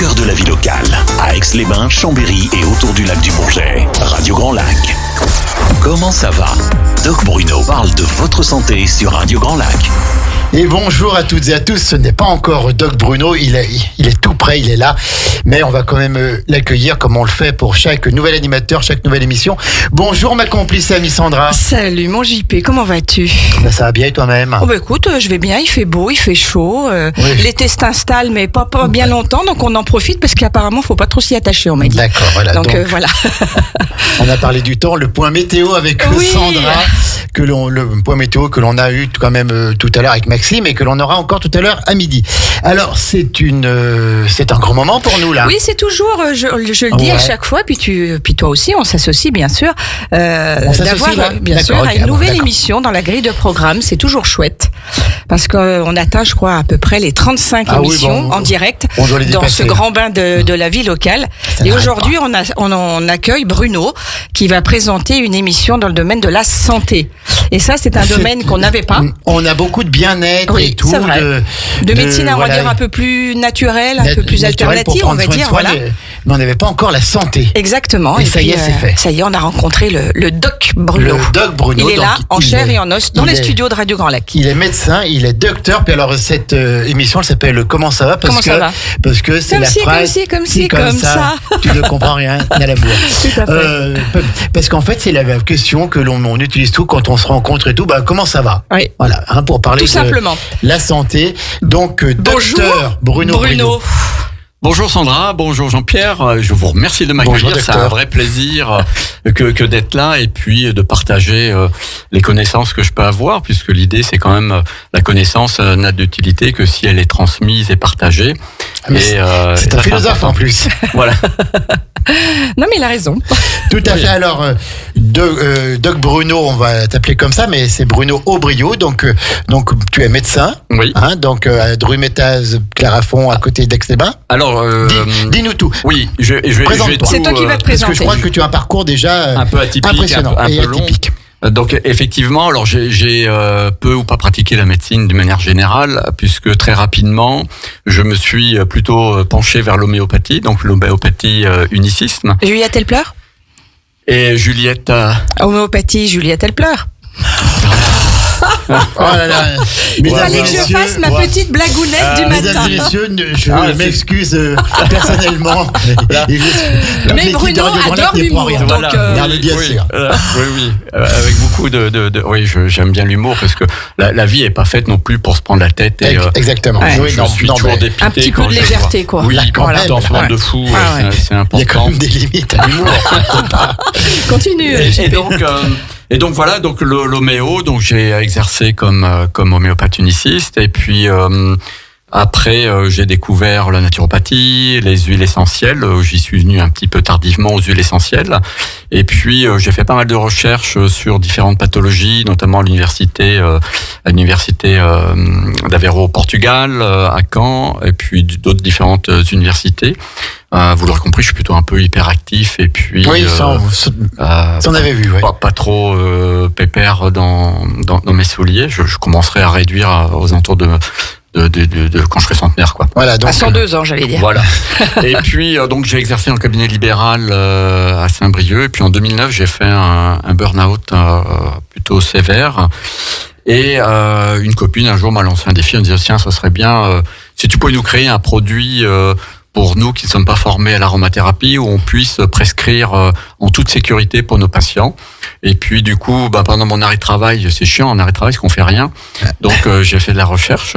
cœur de la vie locale, à Aix-les-Bains, Chambéry et autour du lac du Bourget. Radio Grand Lac. Comment ça va? Doc Bruno parle de votre santé sur Radio Grand Lac. Et bonjour à toutes et à tous, ce n'est pas encore Doc Bruno, il est tout prêt, il est là, mais on va quand même l'accueillir comme on le fait pour chaque nouvel animateur, chaque nouvelle émission. Bonjour ma complice amie Sandra. Salut mon JP, comment vas-tu? Ben, ça va bien et toi-même? Oh bah écoute, je vais bien, il fait beau, il fait chaud, Oui. L'été s'installe mais pas bien longtemps, donc on en profite parce qu'apparemment faut pas trop s'y attacher, on m'a dit. D'accord, voilà. Donc voilà. On a parlé du temps, le point météo avec Oui. Sandra, le point météo que l'on a eu quand même tout à l'heure avec Maxime et que l'on aura encore tout à l'heure à midi. Alors c'est un grand moment pour nous là. Oui, c'est toujours, je le dis Ouais. à chaque fois, puis toi aussi, on s'associe bien sûr, On s'associe, d'avoir là bien D'accord, sûr ok, à une nouvelle d'accord. émission dans la grille de programme. C'est toujours chouette parce qu'on atteint, je crois, à peu près les 35 Ah oui, émissions bon, en direct on doit les dans dépasser. ce grand bain de la vie locale. Ça Et n'arrête aujourd'hui, on accueille Bruno qui va présenter une émission dans le domaine de la santé. Et ça, c'est un domaine qu'on n'avait pas. On a beaucoup de bien-être Oui, et tout. c'est vrai. De médecine, on va voilà, dire un peu plus naturelle, un peu plus naturel pour alternative, on prendre va soin de dire. soi, Voilà. mais on n'avait pas encore la santé. Exactement. Et ça y est, c'est fait. Ça y est, on a rencontré le Doc Bruno. Le Doc Bruno. Il est là, donc, en il chair est- et en os, dans il les est- studios de Radio Grand Lac. Il est médecin, il est docteur. Puis alors cette émission, elle s'appelle Comment ça va? Comment ça va? Parce que c'est Comme la si, phrase. comme si, comme ça. Tu ne comprends rien à la bourre. Tout à fait. Parce qu'en fait, c'est la question que on utilise tout quand on se rencontre et tout. Bah comment ça va? Oui. Voilà, hein, pour parler Tout de simplement. la santé. Donc Bonjour, docteur Bruno. Bonjour Sandra, bonjour Jean-Pierre, je vous remercie de m'accueillir, Bonjour, c'est un docteur. vrai plaisir que d'être là et puis de partager les connaissances que je peux avoir, puisque l'idée c'est quand même la connaissance n'a d'utilité que si elle est transmise et partagée. Mais c'est un ça, philosophe important. en plus. Voilà. Non, mais il a raison. Tout à fait. Alors, Doc Bruno, on va t'appeler comme ça, mais c'est Bruno Aubriot. Donc tu es médecin. Oui. Hein, donc à Drumétaz, Clarafond, à côté d'Aix-les-Bains. Alors, Dis-nous tout. oui, je vais Présente-toi. tout, C'est toi qui vas te Parce que présenter. je crois que tu as un parcours déjà un peu atypique, impressionnant un et peu long. atypique. Donc effectivement, alors j'ai peu ou pas pratiqué la médecine d'une manière générale, puisque très rapidement, je me suis plutôt penché vers l'homéopathie, donc l'homéopathie unicisme. Juliette, elle pleure? Et Juliette, Homéopathie, Juliette, elle pleure. Oh là là. Il Mesdames fallait et que je messieurs, fasse ma petite blagounette du Mesdames matin. et messieurs, je Ah, m'excuse personnellement. Et toute Mais l'équipe Bruno de Radio Grand Lac adore n'est pour l'humour, rien. donc, Regardez bien oui, sûr. oui, avec beaucoup oui, j'aime bien l'humour parce que la vie est pas faite non plus pour se prendre la tête et Exactement. Ouais. Oui, je non, suis non, toujours mais dépité Un petit coup quand de je légèreté, vois. quoi. Oui, Là, quand voilà, même. dans ce monde Ouais. de fou, Ah ouais. c'est Il y a important. quand même des limites à l'humour. Continue. Et JP. donc voilà, donc l'homéo, donc j'ai exercé comme homéopathe uniciste et puis après j'ai découvert la naturopathie, les huiles essentielles. J'y suis venu un petit peu tardivement aux huiles essentielles et puis j'ai fait pas mal de recherches sur différentes pathologies, notamment à l'université d'Aveiro au Portugal, à Caen et puis d'autres différentes universités. Vous l'aurez compris, je suis plutôt un peu hyperactif et puis Oui, ça on avait vu. Ouais. pas trop pépère dans mes souliers. Je commencerai à réduire aux alentours de quand je serai centenaire, quoi. Voilà, donc, À 102 ans, j'allais dire. Voilà. Et puis donc j'ai exercé en cabinet libéral à Saint-Brieuc et puis en 2009 j'ai fait un burn-out plutôt sévère. Et une copine un jour m'a lancé un défi en disant tiens, ça serait bien si tu pouvais nous créer un produit pour nous qui ne sommes pas formés à l'aromathérapie, où on puisse prescrire en toute sécurité pour nos patients. Et puis du coup, pendant mon arrêt de travail, c'est chiant en arrêt de travail parce qu'on fait rien. Donc j'ai fait de la recherche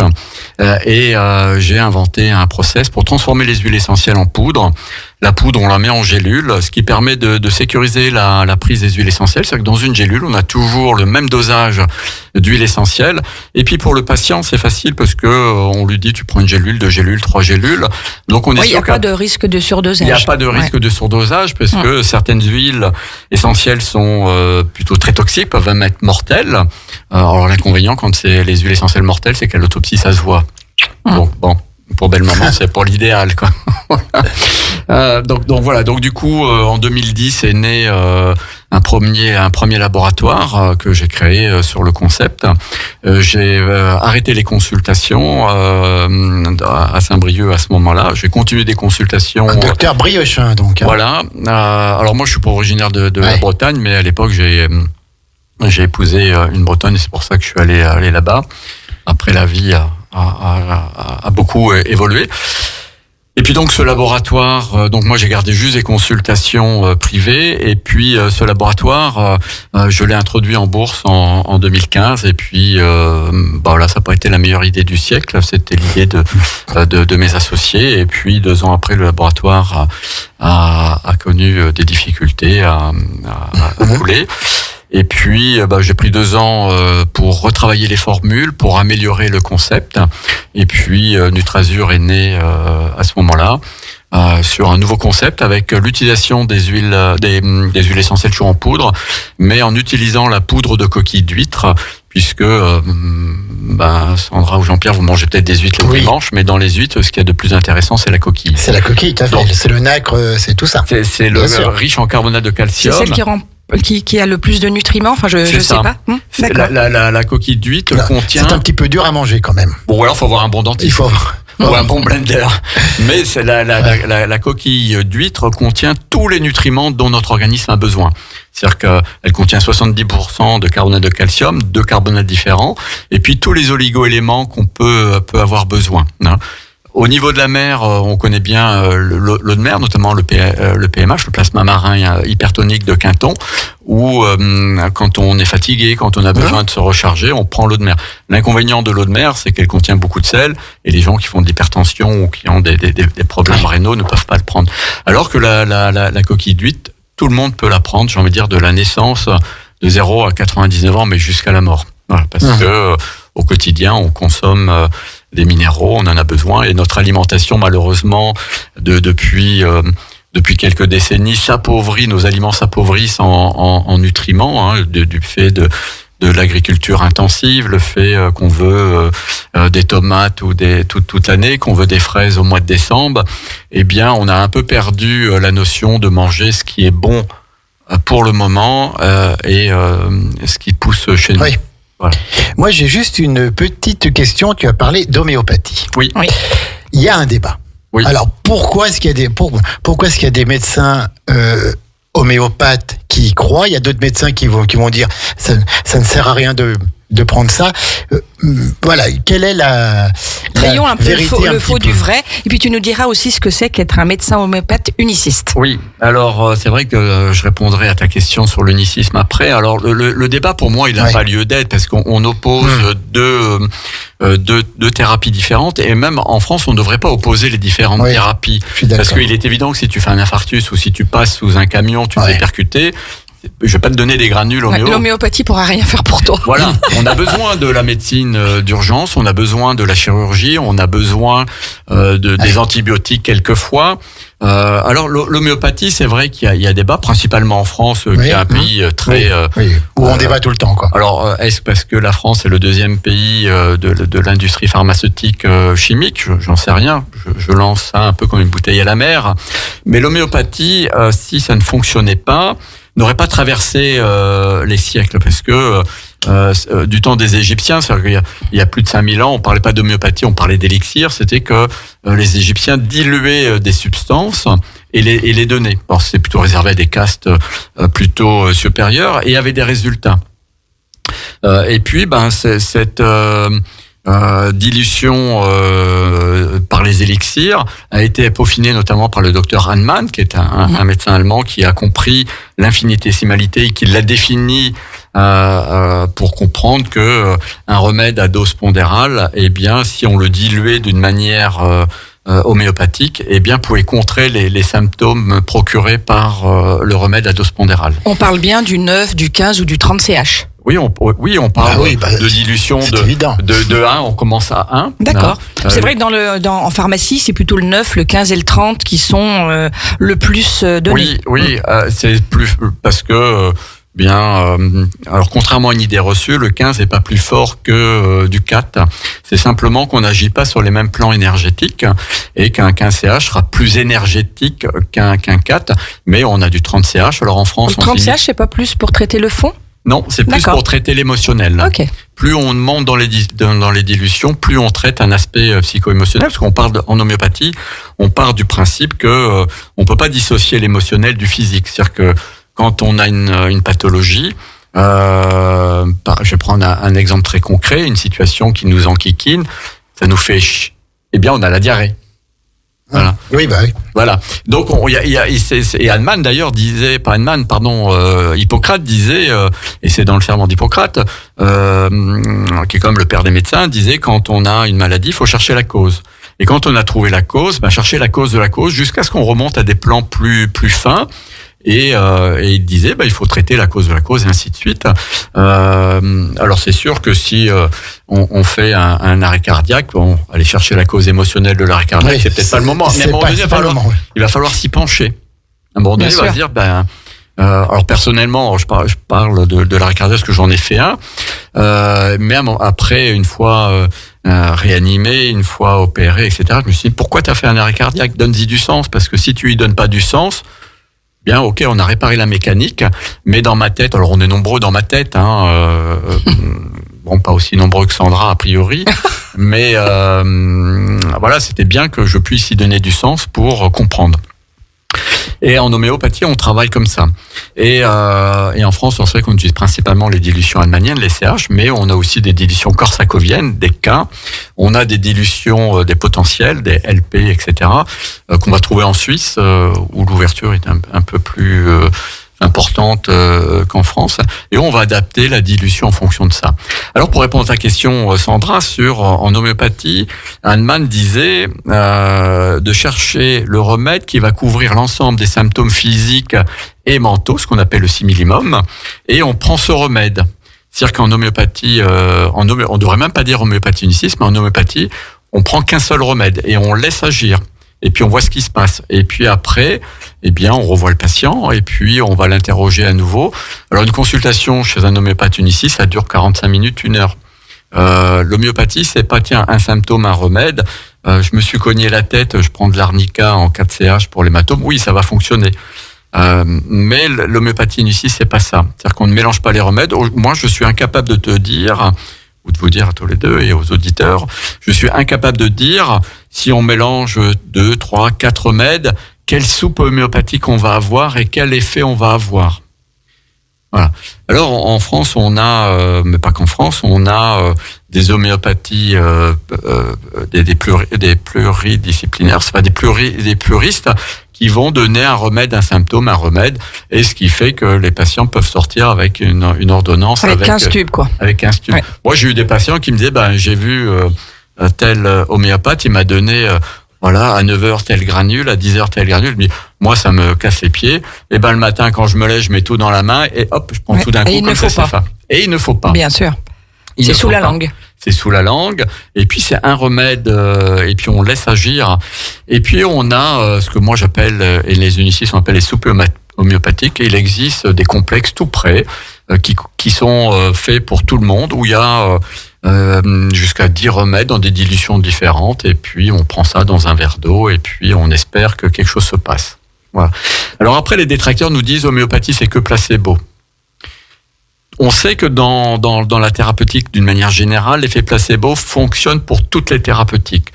et j'ai inventé un process pour transformer les huiles essentielles en poudre. La poudre, on la met en gélule, ce qui permet de sécuriser la prise des huiles essentielles. C'est que dans une gélule, on a toujours le même dosage d'huile essentielle. Et puis pour le patient, c'est facile parce que on lui dit tu prends une gélule, 2 gélules, 3 gélules. Donc on est Oui, il n'y a pas de risque de surdosage. il n'y a pas de risque de surdosage parce que certaines huiles essentielles sont plutôt très toxiques, peuvent même être mortelles. Alors l'inconvénient quand c'est les huiles essentielles mortelles, c'est qu'à l'autopsie ça se voit. Donc bon, pour belle maman, c'est pour l'idéal, quoi. Donc voilà. Donc du coup, en 2010 est né un premier laboratoire que j'ai créé sur le concept. J'ai arrêté les consultations à Saint-Brieuc à ce moment-là. J'ai continué des consultations. Un docteur Briochin, donc. Voilà. Alors moi, je suis pas originaire de la Bretagne, mais à l'époque, j'ai épousé une Bretonne et c'est pour ça que je suis allé là-bas. Après, la vie a beaucoup évolué. Et puis donc ce laboratoire, donc moi j'ai gardé juste des consultations privées et puis ce laboratoire, je l'ai introduit en bourse en 2015 et puis là ça n'a pas été la meilleure idée du siècle, c'était l'idée de mes associés et puis 2 ans après le laboratoire a connu des difficultés à rouler. Et puis, j'ai pris 2 ans pour retravailler les formules, pour améliorer le concept. Et puis, Nutrazur est né à ce moment-là sur un nouveau concept avec l'utilisation des huiles essentielles chaudes en poudre, mais en utilisant la poudre de coquille d'huître, puisque Sandra ou Jean-Pierre, vous mangez peut-être des huîtres le dimanche, mais dans les huîtres, ce qu'il y a de plus intéressant, c'est la coquille. C'est la coquille, tout à fait. Donc, c'est le nacre, c'est tout ça. C'est le riche en carbonate de calcium. C'est celle qui a le plus de nutriments, enfin je sais pas. D'accord. La coquille d'huître contient... C'est un petit peu dur à manger quand même. Bon, alors il faut avoir un bon dentiste. Ou un bon blender. Mais c'est la coquille d'huître contient tous les nutriments dont notre organisme a besoin. C'est-à-dire qu'elle contient 70% de carbonate de calcium, 2 carbonates différents, et puis tous les oligo-éléments qu'on peut avoir besoin. Au niveau de la mer, on connaît bien l'eau de mer, notamment le PMH, le plasma marin hypertonique de Quinton, où quand on est fatigué, quand on a besoin de se recharger, on prend l'eau de mer. L'inconvénient de l'eau de mer, c'est qu'elle contient beaucoup de sel, et les gens qui font de l'hypertension ou qui ont des problèmes rénaux ne peuvent pas le prendre. Alors que la coquille d'huître, tout le monde peut la prendre, j'ai envie de dire, de la naissance, de 0 à 99 ans, mais jusqu'à la mort. Voilà, parce que au quotidien, on consomme des minéraux, on en a besoin, et notre alimentation, malheureusement, depuis quelques décennies, nos aliments s'appauvrissent en nutriments, du fait de l'agriculture intensive, le fait qu'on veut des tomates ou toute l'année, qu'on veut des fraises au mois de décembre, eh bien, on a un peu perdu la notion de manger ce qui est bon pour le moment et ce qui pousse chez nous. Oui. Voilà. Moi, j'ai juste une petite question. Tu as parlé d'homéopathie. Oui. Il y a un débat. Oui. Alors, pourquoi est-ce qu'il y a des médecins homéopathes qui y croient? Il y a d'autres médecins qui vont dire ça ne sert à rien de prendre ça. Voilà, quelle est la Trions un peu vérité, le faux du vrai. Et puis tu nous diras aussi ce que c'est qu'être un médecin homéopathe uniciste. Oui, alors c'est vrai que je répondrai à ta question sur l'unicisme après. Alors le débat pour moi, il n'a pas lieu d'être parce qu'on oppose deux thérapies différentes et même en France, on ne devrait pas opposer les différentes thérapies. Parce qu'il est évident que si tu fais un infarctus ou si tu passes sous un camion, tu te fais percuter. Je vais pas te donner des granules homéo. L'homéopathie pourra rien faire pour toi. Voilà, on a besoin de la médecine d'urgence, on a besoin de la chirurgie, on a besoin des antibiotiques quelquefois. Alors l'homéopathie, c'est vrai qu'il y a débat, principalement en France, qui est un pays très où on débat tout le temps, quoi. Alors est-ce parce que la France est le 2e pays de l'industrie pharmaceutique chimique? J'en sais rien. Je lance ça un peu comme une bouteille à la mer. Mais l'homéopathie, si ça ne fonctionnait pas, n'aurait pas traversé les siècles, parce que du temps des Égyptiens, c'est-à-dire qu'il y a plus de 5000 ans, on parlait pas d'homéopathie, on parlait d'élixir, c'était que les Égyptiens diluaient des substances et les donnaient. Alors c'est plutôt réservé à des castes plutôt supérieures et avait des résultats. Et puis cette dilution par les élixirs a été peaufinée notamment par le docteur Hahnemann, qui est un médecin allemand qui a compris l'infinitésimalité et qui l'a défini pour comprendre que un remède à dose pondérale, eh bien, si on le diluait d'une manière homéopathique, eh bien, pouvait contrer les symptômes procurés par le remède à dose pondérale. On parle bien du 9, du 15 ou du 30 CH. Oui, on parle de dilution de 1, on commence à 1. D'accord. C'est vrai que en pharmacie, c'est plutôt le 9, le 15 et le 30 qui sont le plus donnés. Oui, c'est plus parce que Alors contrairement à une idée reçue, le 15 n'est pas plus fort que du 4. C'est simplement qu'on n'agit pas sur les mêmes plans énergétiques et qu'un 15 CH sera plus énergétique qu'un 4. Mais on a du 30 CH. Alors en France, le 30 CH, c'est pas plus pour traiter le fond? Non, c'est plus pour traiter l'émotionnel. Okay. Plus on monte dans les dilutions, plus on traite un aspect psycho-émotionnel. Parce qu'on parle en homéopathie, on part du principe que on peut pas dissocier l'émotionnel du physique. C'est-à-dire que quand on a une pathologie, je vais prendre un exemple très concret, une situation qui nous enquiquine, ça nous fait eh bien, on a la diarrhée. Voilà. Oui, bah oui. Voilà. Donc, et Hahnemann d'ailleurs disait, pas Hahnemann, pardon, Hippocrate disait, et c'est dans le serment d'Hippocrate, qui est quand même le père des médecins, disait quand on a une maladie, il faut chercher la cause. Et quand on a trouvé la cause, chercher la cause de la cause jusqu'à ce qu'on remonte à des plans plus fins. Et il disait, il faut traiter la cause de la cause et ainsi de suite. Alors c'est sûr que si on fait un arrêt cardiaque, aller chercher la cause émotionnelle de l'arrêt cardiaque, c'est peut-être pas le moment. Mais à un moment donné, il va falloir s'y pencher. À un moment donné, il va se dire, alors personnellement, je parle de l'arrêt cardiaque parce que j'en ai fait un. Mais après, une fois réanimé, une fois opéré, etc., je me suis dit, pourquoi tu as fait un arrêt cardiaque? Donne-y du sens, parce que si tu lui donnes pas du sens, bien, ok, on a réparé la mécanique, mais dans ma tête, alors on est nombreux dans ma tête, pas aussi nombreux que Sandra a priori, mais voilà, c'était bien que je puisse y donner du sens pour comprendre. Et en homéopathie, on travaille comme ça. Et en France, on sait qu'on utilise principalement les dilutions hahnemanniennes, les CH, mais on a aussi des dilutions korsakoviennes, des K. On a des dilutions, des potentiels, des LP, etc., qu'on va trouver en Suisse, où l'ouverture est un peu plus importante qu'en France, et on va adapter la dilution en fonction de ça. Alors pour répondre à ta question, Sandra, en homéopathie, Hahnemann disait de chercher le remède qui va couvrir l'ensemble des symptômes physiques et mentaux, ce qu'on appelle le similimum, et on prend ce remède. C'est-à-dire qu'en homéopathie, on devrait même pas dire homéopathie uniciste, mais en homéopathie, on prend qu'un seul remède et on laisse agir. Et puis on voit ce qui se passe. Et puis après, on revoit le patient et puis on va l'interroger à nouveau. Alors une consultation chez un homéopathe uniciste, ça dure 45 minutes, 1 heure. L'homéopathie, c'est pas un symptôme, un remède. Je me suis cogné la tête, je prends de l'arnica en 4CH pour l'hématome. Oui, ça va fonctionner. Mais l'homéopathie uniciste, c'est pas ça. C'est-à-dire qu'on ne mélange pas les remèdes. Moi, je suis incapable de te dire, ou de vous dire à tous les deux et aux auditeurs, je suis incapable de dire si on mélange 2, 3, 4 remèdes, quelle soupe homéopathique on va avoir et quel effet on va avoir. Voilà. Alors en France, on a, mais pas qu'en France, on a des homéopathies, des pluridisciplinaires, c'est pas des pluristes qui vont donner un remède, un symptôme, un remède, et ce qui fait que les patients peuvent sortir avec une ordonnance. Avec 15 tubes, quoi. Avec 15 tubes. Ouais. Moi, j'ai eu des patients qui me disaient, j'ai vu tel homéopathe, il m'a donné, à 9h tel granule, à 10h tel granule. Je me dis, moi, ça me casse les pieds. Et le matin, quand je me lève, je mets tout dans la main, et hop, je prends tout d'un coup. Et il ne faut pas. Et il ne faut pas. Bien sûr. C'est sous la langue. C'est sous la langue. Et puis, c'est un remède, et puis on laisse agir. Et puis, on a ce que moi j'appelle, et les unicistes on appelle les soupes homéopathiques. Et il existe des complexes tout prêts, qui sont faits pour tout le monde, où il y a jusqu'à 10 remèdes dans des dilutions différentes. Et puis, on prend ça dans un verre d'eau, et puis on espère que quelque chose se passe. Voilà. Alors après, les détracteurs nous disent homéopathie, c'est que placebo. On sait que dans la thérapeutique, d'une manière générale, l'effet placebo fonctionne pour toutes les thérapeutiques.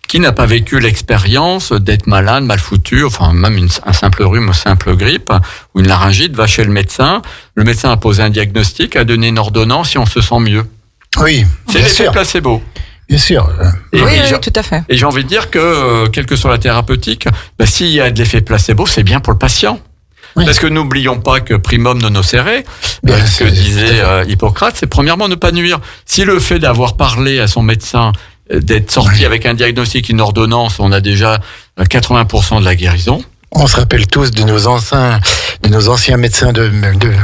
Qui n'a pas vécu l'expérience d'être malade, mal foutu, enfin même un simple rhume, une simple grippe ou une laryngite, va chez le médecin a posé un diagnostic, a donné une ordonnance et on se sent mieux. Oui, c'est l'effet placebo. Bien sûr. Oui, tout à fait. Et j'ai envie de dire que, quelle que soit la thérapeutique, s'il y a de l'effet placebo, c'est bien pour le patient. Oui. Parce que n'oublions pas que primum non nocere, ce que disait Hippocrate, c'est premièrement ne pas nuire. Si le fait d'avoir parlé à son médecin, d'être sorti avec un diagnostic, une ordonnance, on a déjà 80% de la guérison. On se rappelle tous de nos anciens médecins de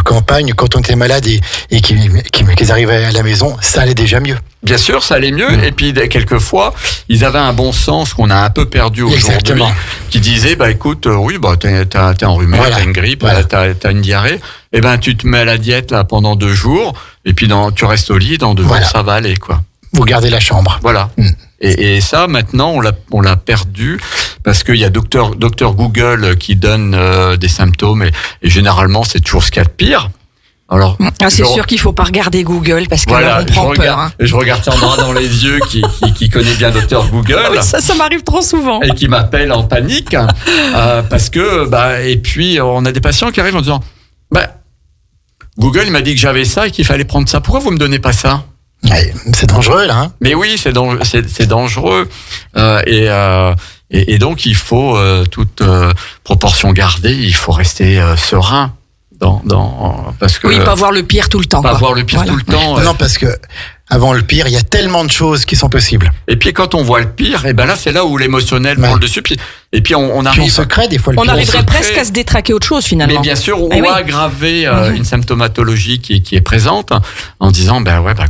campagne, quand on était malade et qu'ils arrivaient à la maison, ça allait déjà mieux. Bien sûr, ça allait mieux. Et puis, quelquefois, ils avaient un bon sens qu'on a un peu perdu aujourd'hui, qui disait, écoute, oui, t'es enrhumé, t'as une grippe, t'as une diarrhée. eh ben tu te mets à la diète là pendant 2 jours, et puis tu restes au lit, dans 2 jours ça va aller, quoi. Vous gardez la chambre. Voilà. Et ça, maintenant, on l'a perdu parce qu'il y a docteur Google qui donne des symptômes, et généralement, c'est toujours ce qu'il y a de pire. Alors, c'est sûr qu'il faut pas regarder Google parce que voilà, là, on prend peur. Hein. Je regarde Sandra dans les yeux qui connaît bien docteur Google. Oui, ça m'arrive trop souvent. Et qui m'appelle en panique parce que et puis on a des patients qui arrivent en disant Google il m'a dit que j'avais ça et qu'il fallait prendre ça. Pourquoi vous me donnez pas ça? Ouais, c'est dangereux là. Hein. Mais oui, c'est dangereux et donc il faut toute proportion gardée. Il faut rester serein. Parce que pas voir le pire tout le temps. Pas voir le pire tout le temps. Non, parce que avant le pire, il y a tellement de choses qui sont possibles. Et puis quand on voit le pire, et ben là c'est là où l'émotionnel prend le dessus. Et puis on arrive. Puis on se crée des fois le pire. On arriverait presque à se détraquer autre chose finalement. Mais bien sûr, on va aggraver une symptomatologie qui est présente en disant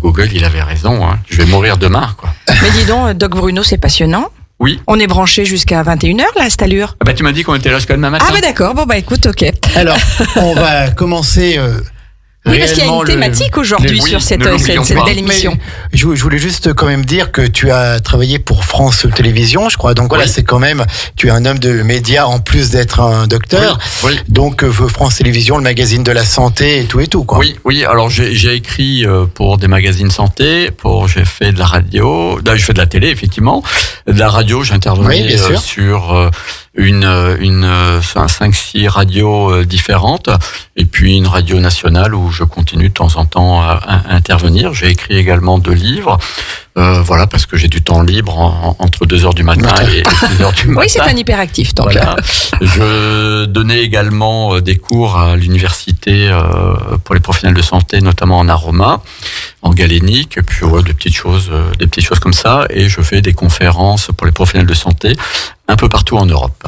Google il avait raison. Hein, je vais mourir demain, quoi. Mais dis donc, Doc Bruno, c'est passionnant. Oui. On est branché jusqu'à 21h, là, à cette allure. Tu m'as dit qu'on était là jusqu'à demain matin. Ah, d'accord. Bon, écoute, ok. Alors, on va commencer. Oui, parce qu'il y a une thématique aujourd'hui sur cette belle émission. Mais je voulais juste quand même dire que tu as travaillé pour France Télévisions, je crois. Donc voilà, c'est quand même, tu es un homme de médias en plus d'être un docteur. Oui. Donc France Télévisions, le magazine de la santé et tout, quoi. Oui. Alors j'ai écrit pour des magazines santé, j'ai fait de la radio, je fais de la télé effectivement, de la radio. J'intervenais sur une 5-6 radios différentes, et puis une radio nationale où je continue de temps en temps à intervenir. J'ai écrit également 2 livres, parce que j'ai du temps libre entre 2h du matin et 6h du matin. Oui, c'est un hyperactif, donc. Voilà. Je donnais également des cours à l'université pour les professionnels de santé, notamment en aroma, en galénique, et puis des petites choses comme ça. Et je fais des conférences pour les professionnels de santé un peu partout en Europe.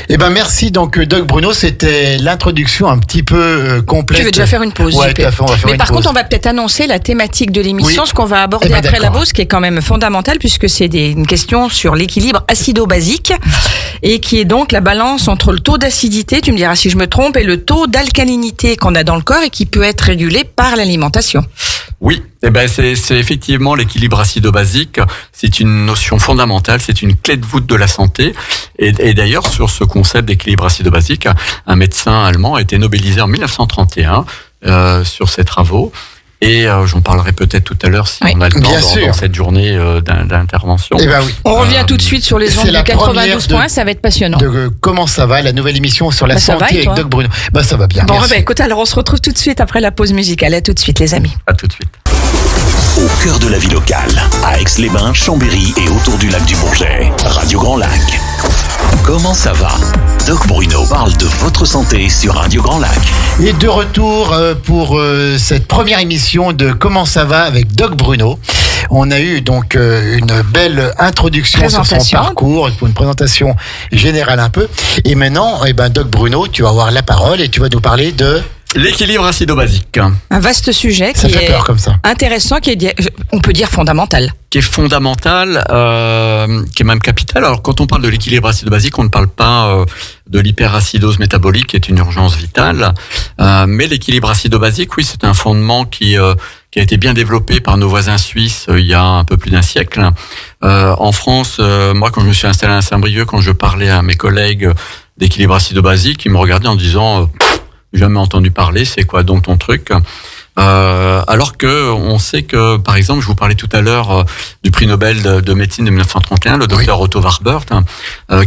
Merci. Donc, Doc Bruno, c'était l'introduction un petit peu complète. Tu veux déjà faire une pause, Ouais, JP. tout à fait, on va faire Mais une par pause. contre, on va peut-être annoncer la thématique de l'émission, ce qu'on va aborder après d'accord. la pause, qui est quand même fondamental, puisque c'est une question sur l'équilibre acido-basique, et qui est donc la balance entre le taux d'acidité, tu me diras si je me trompe, et le taux d'alcalinité qu'on a dans le corps et qui peut être régulé par l'alimentation. Oui, c'est effectivement l'équilibre acido-basique. C'est une notion fondamentale, c'est une clé de voûte de la santé. Et d'ailleurs, sur ce concept d'équilibre acido-basique, un médecin allemand a été nobelisé en 1931 sur ses travaux. Et j'en parlerai peut-être tout à l'heure si on a le temps dans cette journée d'intervention. On revient tout de suite sur les ondes de 92 points, ça va être passionnant. Comment ça va, la nouvelle émission sur la santé avec Doc Bruno. Ça va bien. Bon, écoute, alors on se retrouve tout de suite après la pause musicale. À tout de suite, les amis. À tout de suite. Au cœur de la vie locale, à Aix-les-Bains, Chambéry et autour du lac du Bourget, Radio Grand Lac. Comment ça va? Doc Bruno parle de votre santé sur Radio Grand Lac. Et de retour pour cette première émission de Comment ça va avec Doc Bruno. On a eu donc une belle introduction sur son parcours, pour une présentation générale un peu. Et maintenant, Doc Bruno, tu vas avoir la parole et tu vas nous parler de... L'équilibre acido-basique. Un vaste sujet qui est peur, comme ça. Intéressant, qui est, on peut dire, fondamental. Qui est fondamental, qui est même capital. Alors, quand on parle de l'équilibre acido-basique, on ne parle pas de l'hyperacidose métabolique, qui est une urgence vitale. Mais l'équilibre acido-basique, oui, c'est un fondement qui a été bien développé par nos voisins suisses il y a un peu plus d'un siècle. En France, moi, quand je me suis installé à Saint-Brieuc, quand je parlais à mes collègues d'équilibre acido-basique, ils me regardaient en disant... jamais entendu parler, c'est quoi donc ton truc? Alors que on sait que, par exemple, je vous parlais tout à l'heure du prix Nobel de médecine de 1931, le docteur Otto Warburg,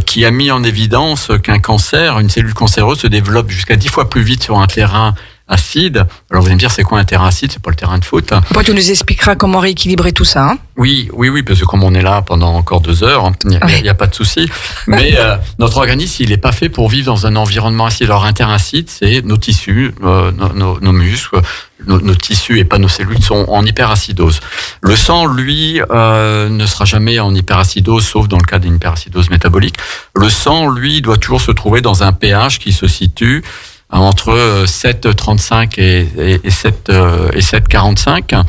qui a mis en évidence qu'un cancer, une cellule cancéreuse se développe jusqu'à 10 fois plus vite sur un terrain acide. Alors vous allez me dire, c'est quoi un terrain acide? C'est pas le terrain de foot. Après, tu nous expliqueras comment rééquilibrer tout ça. Hein? Oui, parce que comme on est là pendant encore 2 heures, il n'y a pas de souci. Mais notre organisme, il n'est pas fait pour vivre dans un environnement acide. Alors un terrain acide, c'est nos tissus, nos muscles, nos tissus et pas nos cellules sont en hyperacidose. Le sang, lui, ne sera jamais en hyperacidose, sauf dans le cas d'une hyperacidose métabolique. Le sang, lui, doit toujours se trouver dans un pH qui se situe entre 7,35 et 7,45.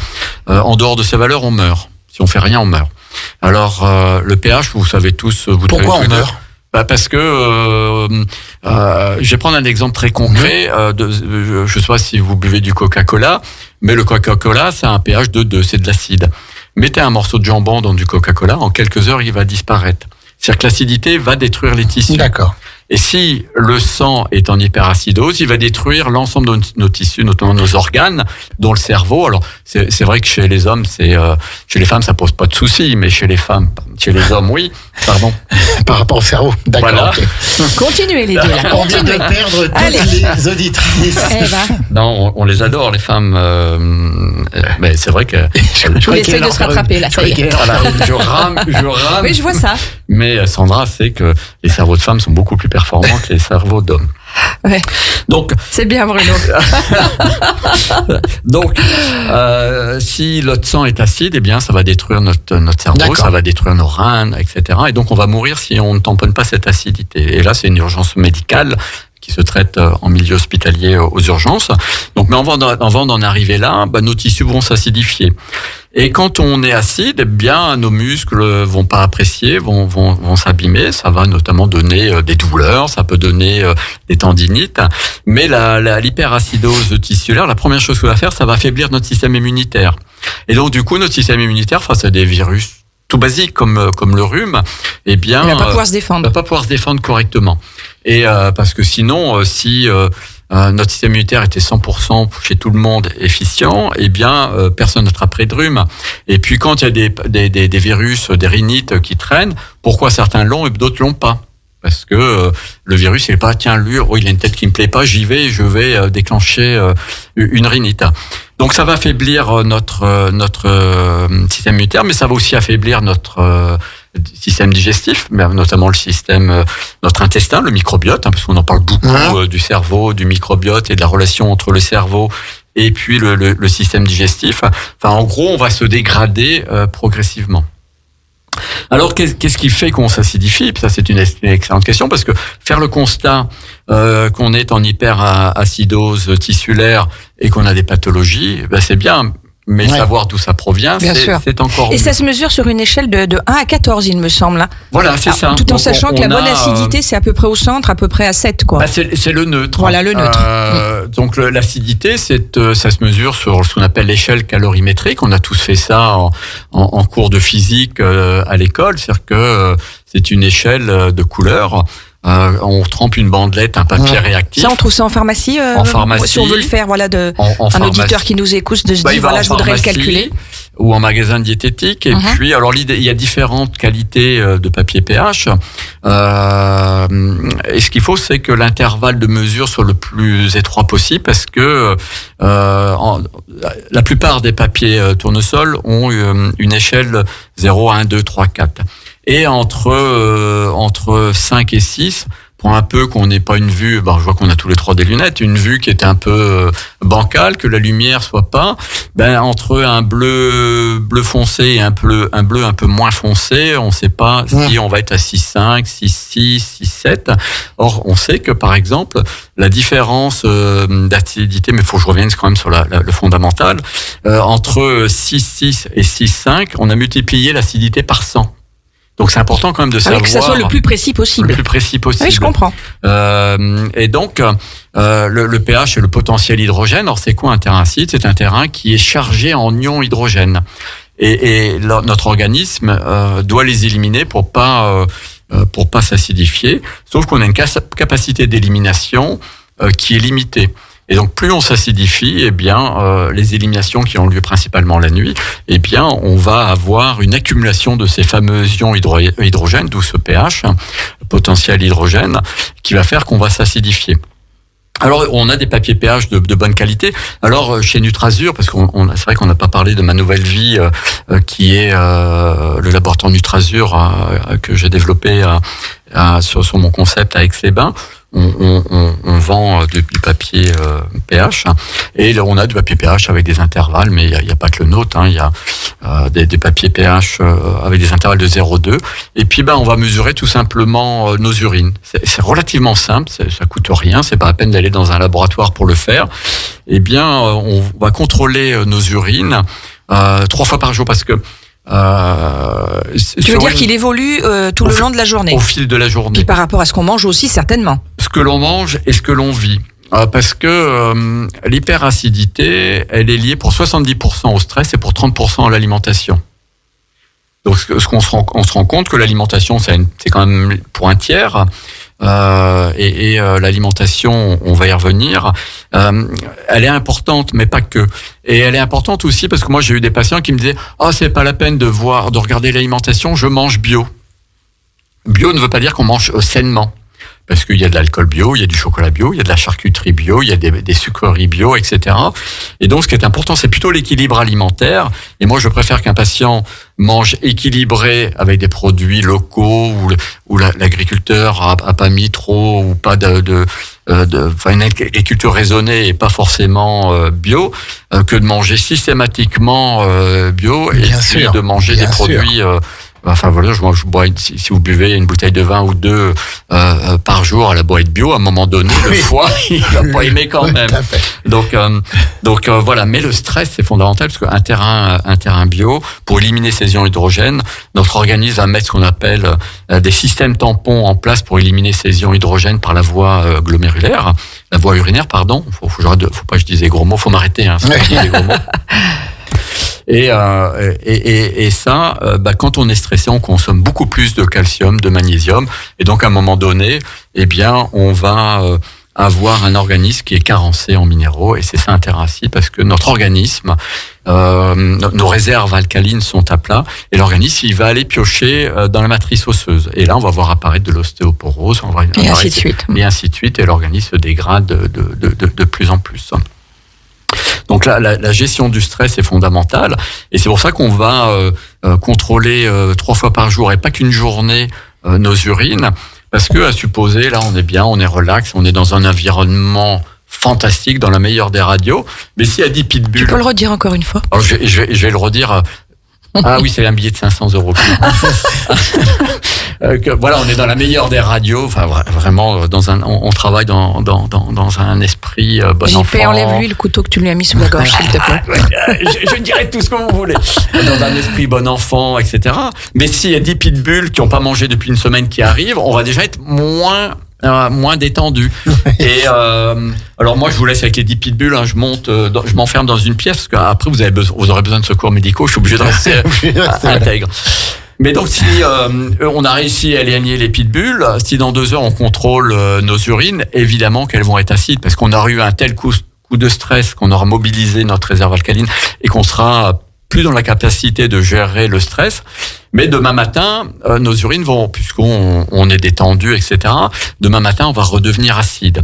En dehors de ces valeurs, on meurt. Si on fait rien, on meurt. Alors, le pH, vous savez tous... Pourquoi on meurt ? Parce que je vais prendre un exemple très concret. Je ne sais pas si vous buvez du Coca-Cola, mais le Coca-Cola, ça a un pH de 2, c'est de l'acide. Mettez un morceau de jambon dans du Coca-Cola, en quelques heures, il va disparaître. C'est-à-dire que l'acidité va détruire les tissus. D'accord. Et si le sang est en hyperacidose, il va détruire l'ensemble de nos tissus, notamment nos organes, dont le cerveau. Alors, c'est vrai que chez les hommes, chez les femmes, ça pose pas de soucis, mais chez les femmes, chez les hommes, oui. Pardon. Par rapport au cerveau. D'accord. Voilà. Okay. Continuez les deux, là. On vient de Continuez. perdre toutes Allez. les auditrices. Eh ben, Non, on les adore, les femmes. Mais c'est vrai que vous essayez de se rattraper, là, ça y est. voilà, je rame. Oui, je vois ça. Mais Sandra sait que les cerveaux de femmes sont beaucoup plus performants que les cerveaux d'hommes. Ouais. Donc, C'est bien, Bruno. si notre sang est acide, eh bien, ça va détruire notre cerveau, D'accord. ça va détruire nos reins, etc. Et donc, on va mourir si on ne tamponne pas cette acidité. Et là, c'est une urgence médicale qui se traite en milieu hospitalier aux urgences. Donc, mais avant d'en arriver là, nos tissus vont s'acidifier. Et quand on est acide, eh bien, nos muscles vont pas apprécier, vont s'abîmer. Ça va notamment donner des douleurs, ça peut donner des tendinites. Mais l'hyperacidose tissulaire, la première chose qu'on va faire, ça va affaiblir notre système immunitaire. Et donc, du coup, notre système immunitaire, face à des virus tout basiques comme le rhume, eh bien, Il va pas pouvoir se défendre. va pas pouvoir se défendre correctement. Et parce que sinon, si notre système immunitaire était 100% chez tout le monde efficient, eh bien, personne n'attraperait de rhume. Et puis, quand il y a des virus, des rhinites qui traînent, pourquoi certains l'ont et d'autres l'ont pas? Parce que le virus, il n'est pas, tiens, lui, il a une tête qui me plaît pas, je vais déclencher une rhinite. Donc, ça va affaiblir notre système immunitaire, mais ça va aussi affaiblir notre système digestif, mais notamment notre intestin, le microbiote, parce qu'on en parle beaucoup du cerveau, du microbiote et de la relation entre le cerveau et puis le système digestif. Enfin, en gros, on va se dégrader progressivement. Alors, qu'est-ce qui fait qu'on s'acidifie? Ça, c'est une excellente question, parce que faire le constat qu'on est en hyperacidose tissulaire et qu'on a des pathologies, c'est bien. Mais savoir d'où ça provient, c'est encore mieux. Et ça se mesure sur une échelle de 1 à 14, il me semble. Voilà, c'est ça. Tout en sachant que la bonne acidité, c'est à peu près au centre, à peu près à 7, quoi. C'est le neutre. Voilà, le neutre. Donc, l'acidité, ça se mesure sur ce qu'on appelle l'échelle calorimétrique. On a tous fait ça en cours de physique à l'école. C'est-à-dire que c'est une échelle de couleurs. On trempe une bandelette, un papier réactif. Ça, on trouve ça en pharmacie. En pharmacie. Si on veut le faire, voilà, un auditeur qui nous écoute, de se dire, voilà, je voudrais le calculer. Ou en magasin de diététique. Et puis, alors, il y a différentes qualités de papier pH. Et ce qu'il faut, c'est que l'intervalle de mesure soit le plus étroit possible, parce que la plupart des papiers tournesol ont une échelle 0, 1, 2, 3, 4. Et entre 5 et 6, pour un peu qu'on n'ait pas une vue, je vois qu'on a tous les trois des lunettes, une vue qui est un peu bancale, que la lumière soit pas, entre un bleu foncé et un bleu un peu moins foncé, on sait pas si on va être à 6,5, 6,6, 6,7. Or, on sait que, par exemple, la différence d'acidité, mais il faut que je revienne quand même sur le fondamental, entre 6,6 et 6,5, on a multiplié l'acidité par 100. Donc, c'est important quand même de savoir. Que ça soit le plus précis possible. Le plus précis possible. Oui, je comprends. Et donc, le pH et le potentiel hydrogène. Alors, c'est quoi un terrain acide? C'est un terrain qui est chargé en ions hydrogène. Et notre organisme doit les éliminer pour pas s'acidifier. Sauf qu'on a une capacité d'élimination qui est limitée. Et donc, plus on s'acidifie, eh bien, les éliminations qui ont lieu principalement la nuit, eh bien, on va avoir une accumulation de ces fameux ions hydrogène, d'où ce pH, potentiel hydrogène, qui va faire qu'on va s'acidifier. Alors, on a des papiers pH de bonne qualité. Alors, chez Nutrazur, parce c'est vrai qu'on n'a pas parlé de ma nouvelle vie, qui est le laboratoire Nutrazur que j'ai développé sur mon concept à Aix-les-Bains. On vend du papier pH, et là, on a du papier pH avec des intervalles, mais il n'y a pas que le nôtre, il y a des papiers pH avec des intervalles de 0,2, et puis on va mesurer tout simplement nos urines. C'est relativement simple, ça coûte rien, c'est pas la peine d'aller dans un laboratoire pour le faire. Eh bien, on va contrôler nos urines 3 fois par jour, parce que Tu veux dire qu'il évolue tout le long de la journée? Au fil de la journée. Et par rapport à ce qu'on mange aussi, certainement. Ce que l'on mange et ce que l'on vit. Parce que l'hyperacidité, elle est liée pour 70% au stress et pour 30% à l'alimentation. Donc, on se rend compte que l'alimentation, c'est quand même pour un tiers. L'alimentation, on va y revenir, elle est importante, mais pas que. Et elle est importante aussi parce que moi, j'ai eu des patients qui me disaient « c'est pas la peine de regarder l'alimentation, je mange bio ». Bio ne veut pas dire qu'on mange sainement. Parce qu'il y a de l'alcool bio, il y a du chocolat bio, il y a de la charcuterie bio, il y a des sucreries bio, etc. Et donc, ce qui est important, c'est plutôt l'équilibre alimentaire. Et moi, je préfère qu'un patient mange équilibré avec des produits locaux où l'agriculteur a pas mis trop ou pas une agriculture raisonnée et pas forcément bio, que de manger systématiquement bio et de manger des produits. Enfin voilà, je bois, si vous buvez une bouteille de vin ou deux par jour à la boîte bio, à un moment donné, le foie, il va pas aimer quand même. Donc voilà. Mais le stress, c'est fondamental parce qu'un terrain bio, pour éliminer ces ions hydrogène, notre organisme va mettre ce qu'on appelle des systèmes tampons en place pour éliminer ces ions hydrogène par la voie glomérulaire, la voie urinaire, pardon. Faut pas que je dise des gros mots, faut m'arrêter, hein. Je dis des gros mots. Et ça, quand on est stressé, on consomme beaucoup plus de calcium, de magnésium, et donc à un moment donné, on va avoir un organisme qui est carencé en minéraux, et c'est ça intéressant parce que notre organisme, nos réserves alcalines sont à plat, et l'organisme, il va aller piocher dans la matrice osseuse, et là, on va voir apparaître de l'ostéoporose, et ainsi de suite, et l'organisme se dégrade de plus en plus. Donc la gestion du stress est fondamentale et c'est pour ça qu'on va contrôler 3 fois par jour et pas qu'une journée nos urines parce que à supposer là on est bien, on est relax, on est dans un environnement fantastique dans la meilleure des radios, mais s'il y a 10 pitbulls... Tu peux le redire encore une fois? Alors, je vais le redire... Ah oui, c'est un billet de 500 €. Voilà, on est dans la meilleure des radios. Enfin, vraiment, on travaille dans un esprit bon enfant. JP, enlève-lui le couteau que tu lui as mis sous la gorge, s'il te plaît. Je dirais tout ce que vous voulez. Dans un esprit bon enfant, etc. Mais s'il y a 10 pitbulls qui n'ont pas mangé depuis une semaine qui arrivent, on va déjà être moins détendu. Et alors moi je vous laisse avec les 10 pitbulls, je m'enferme dans une pièce parce qu'après vous aurez besoin de secours médicaux, je suis obligé de rester intègre. Mais donc si on a réussi à éliminer les pitbulls, si dans 2 heures on contrôle nos urines, évidemment qu'elles vont être acides parce qu'on aura eu un tel coup de stress qu'on aura mobilisé notre réserve alcaline et qu'on sera plus dans la capacité de gérer le stress. Mais demain matin, nos urines vont, puisqu'on est détendu, etc., demain matin, on va redevenir acide.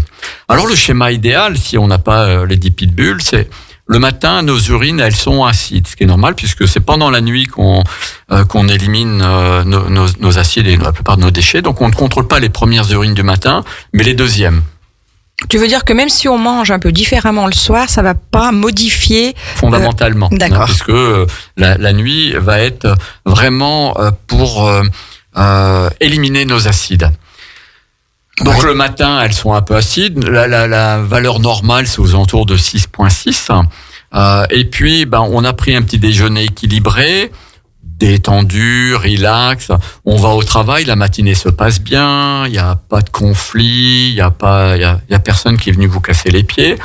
Alors, le schéma idéal, si on n'a pas les 10 pitbulls, c'est le matin, nos urines, elles sont acides, ce qui est normal, puisque c'est pendant la nuit qu'on élimine nos acides et la plupart de nos déchets. Donc, on ne contrôle pas les premières urines du matin, mais les deuxièmes. Tu veux dire que même si on mange un peu différemment le soir, ça va pas modifier fondamentalement. D'accord. Puisque la nuit va être vraiment pour éliminer nos acides. Donc le matin, elles sont un peu acides. La valeur normale, c'est aux alentours de 6,6. Et puis, on a pris un petit déjeuner équilibré, détendu, relax. On va au travail, la matinée se passe bien, il n'y a pas de conflit, il y a personne qui est venu vous casser les pieds.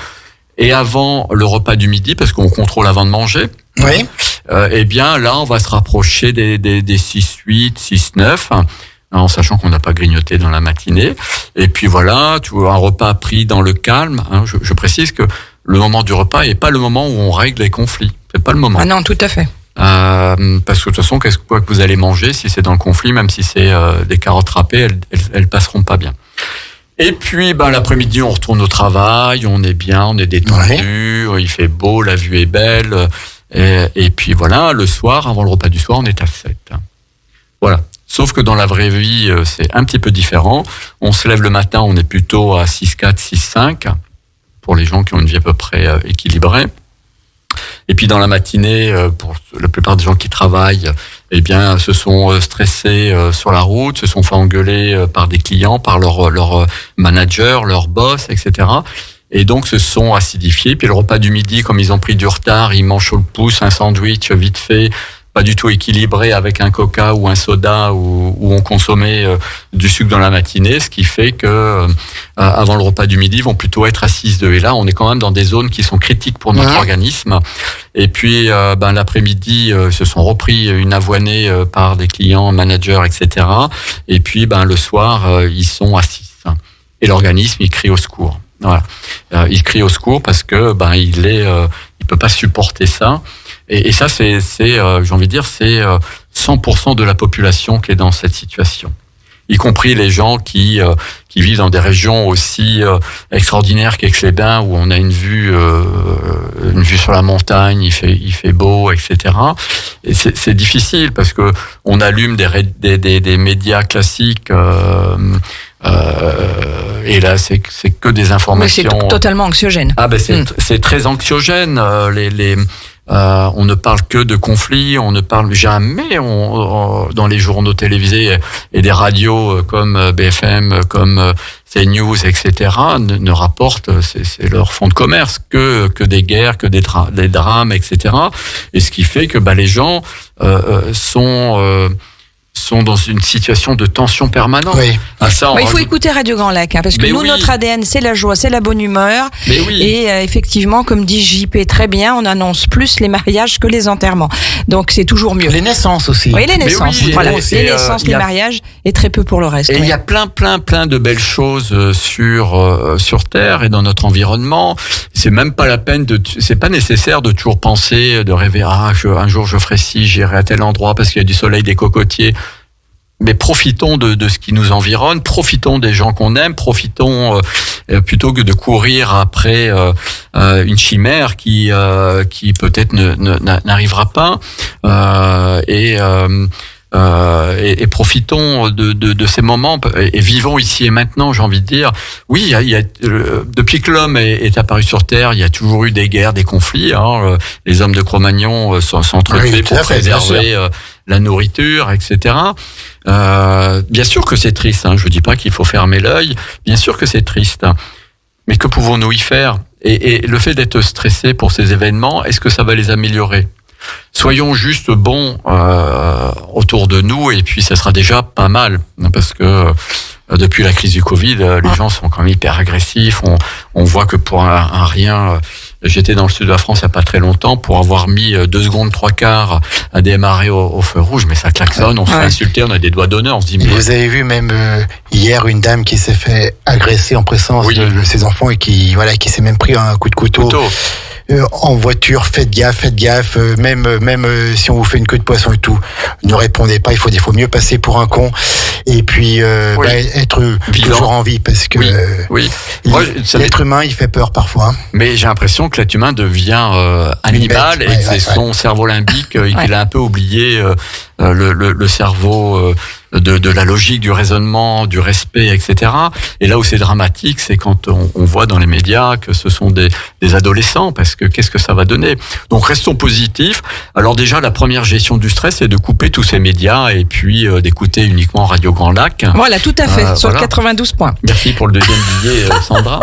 Et avant le repas du midi, parce qu'on contrôle avant de manger, oui. Là, on va se rapprocher des 6,8, 6,9, en sachant qu'on n'a pas grignoté dans la matinée. Et puis voilà, un repas pris dans le calme. Je précise que le moment du repas n'est pas le moment où on règle les conflits. C'est pas le moment. Ah non, tout à fait. Parce que de toute façon, quoi que vous allez manger, si c'est dans le conflit, même si c'est des carottes râpées, elles passeront pas bien. Et puis, l'après-midi, on retourne au travail, on est bien, on est détendu, il fait beau, la vue est belle. Et puis voilà, le soir, avant le repas du soir, on est à 7. Voilà. Sauf que dans la vraie vie, c'est un petit peu différent. On se lève le matin, on est plutôt à 6,4, 6,5, pour les gens qui ont une vie à peu près équilibrée. Et puis dans la matinée, pour la plupart des gens qui travaillent, se sont stressés sur la route, se sont fait engueuler par des clients, par leur manager, leur boss, etc. Et donc se sont acidifiés. Puis le repas du midi, comme ils ont pris du retard, ils mangent sur le pouce un sandwich vite fait, pas du tout équilibré avec un coca ou un soda où on consommait du sucre dans la matinée, ce qui fait que avant le repas du midi, ils vont plutôt être à 6,2. Et là, on est quand même dans des zones qui sont critiques pour notre organisme. Et puis, l'après-midi, se sont repris une avoinée par des clients, managers, etc. Et puis, le soir, ils sont à 6. Et l'organisme, il crie au secours. Voilà. Il crie au secours parce que il peut pas supporter ça. Et ça, c'est j'ai envie de dire, c'est 100% de la population qui est dans cette situation. Y compris les gens qui vivent dans des régions aussi extraordinaires qu'Aix-les-Bains, où on a une vue sur la montagne, il fait beau, etc. Et c'est difficile parce que on allume des médias classiques. Et là, c'est que des informations. Oui, c'est totalement anxiogène. C'est très anxiogène. On ne parle que de conflits, on ne parle jamais dans les journaux télévisés et des radios comme BFM, comme CNews, etc. ne rapportent, c'est leur fond de commerce, que des guerres, que des drames, etc. Et ce qui fait que les gens sont dans une situation de tension permanente. Oui. Il faut écouter Radio Grand Lac, parce que notre ADN, c'est la joie, c'est la bonne humeur. Et effectivement, comme dit JP très bien, on annonce plus les mariages que les enterrements. Donc c'est toujours mieux. Les naissances aussi. Oui, les naissances. Les naissances, les mariages, et très peu pour le reste. Et il y a plein de belles choses sur Terre et dans notre environnement. C'est même pas la peine c'est pas nécessaire de toujours penser, de rêver, un jour je ferai ci, j'irai à tel endroit parce qu'il y a du soleil, des cocotiers. Mais profitons de ce qui nous environne, profitons des gens qu'on aime, profitons plutôt que de courir après une chimère qui peut-être n'arrivera pas. Et profitons de ces moments et vivons ici et maintenant, j'ai envie de dire. Oui, depuis que l'homme est apparu sur Terre, il y a toujours eu des guerres, des conflits. Les hommes de Cro-Magnon s'entretuaient pour préserver la nourriture, etc. Bien sûr que c'est triste. Je dis pas qu'il faut fermer l'œil. Bien sûr que c'est triste. Mais que pouvons-nous y faire ? Et le fait d'être stressé pour ces événements, est-ce que ça va les améliorer ? Soyons juste bons autour de nous et puis ça sera déjà pas mal parce que depuis la crise du Covid, les gens sont quand même hyper agressifs. On voit que pour un rien, j'étais dans le sud de la France il n'y a pas très longtemps, pour avoir mis 2 secondes 3/4 à démarrer au feu rouge, mais ça klaxonne, on se fait insulter, on a des doigts d'honneur, on se dit. Mais... Vous avez vu même hier une dame qui s'est fait agresser en présence de ses enfants et qui s'est même pris un coup de couteau. En voiture, faites gaffe, même si on vous fait une queue de poisson et tout, ne répondez pas, il faut mieux passer pour un con et puis être toujours en vie parce que l'être humain il fait peur parfois. Mais j'ai l'impression que l'être humain devient animal et que c'est son cerveau limbique qu'il a un peu oublié le cerveau de la logique, du raisonnement, du respect, etc. Et là où c'est dramatique, c'est quand on voit dans les médias que ce sont des adolescents, parce que qu'est-ce que ça va donner ? Donc restons positifs. Alors déjà, la première gestion du stress, c'est de couper tous ces médias et puis d'écouter uniquement Radio Grand Lac. Voilà, tout à fait, sur le 92 points. Merci pour le deuxième billet, Sandra.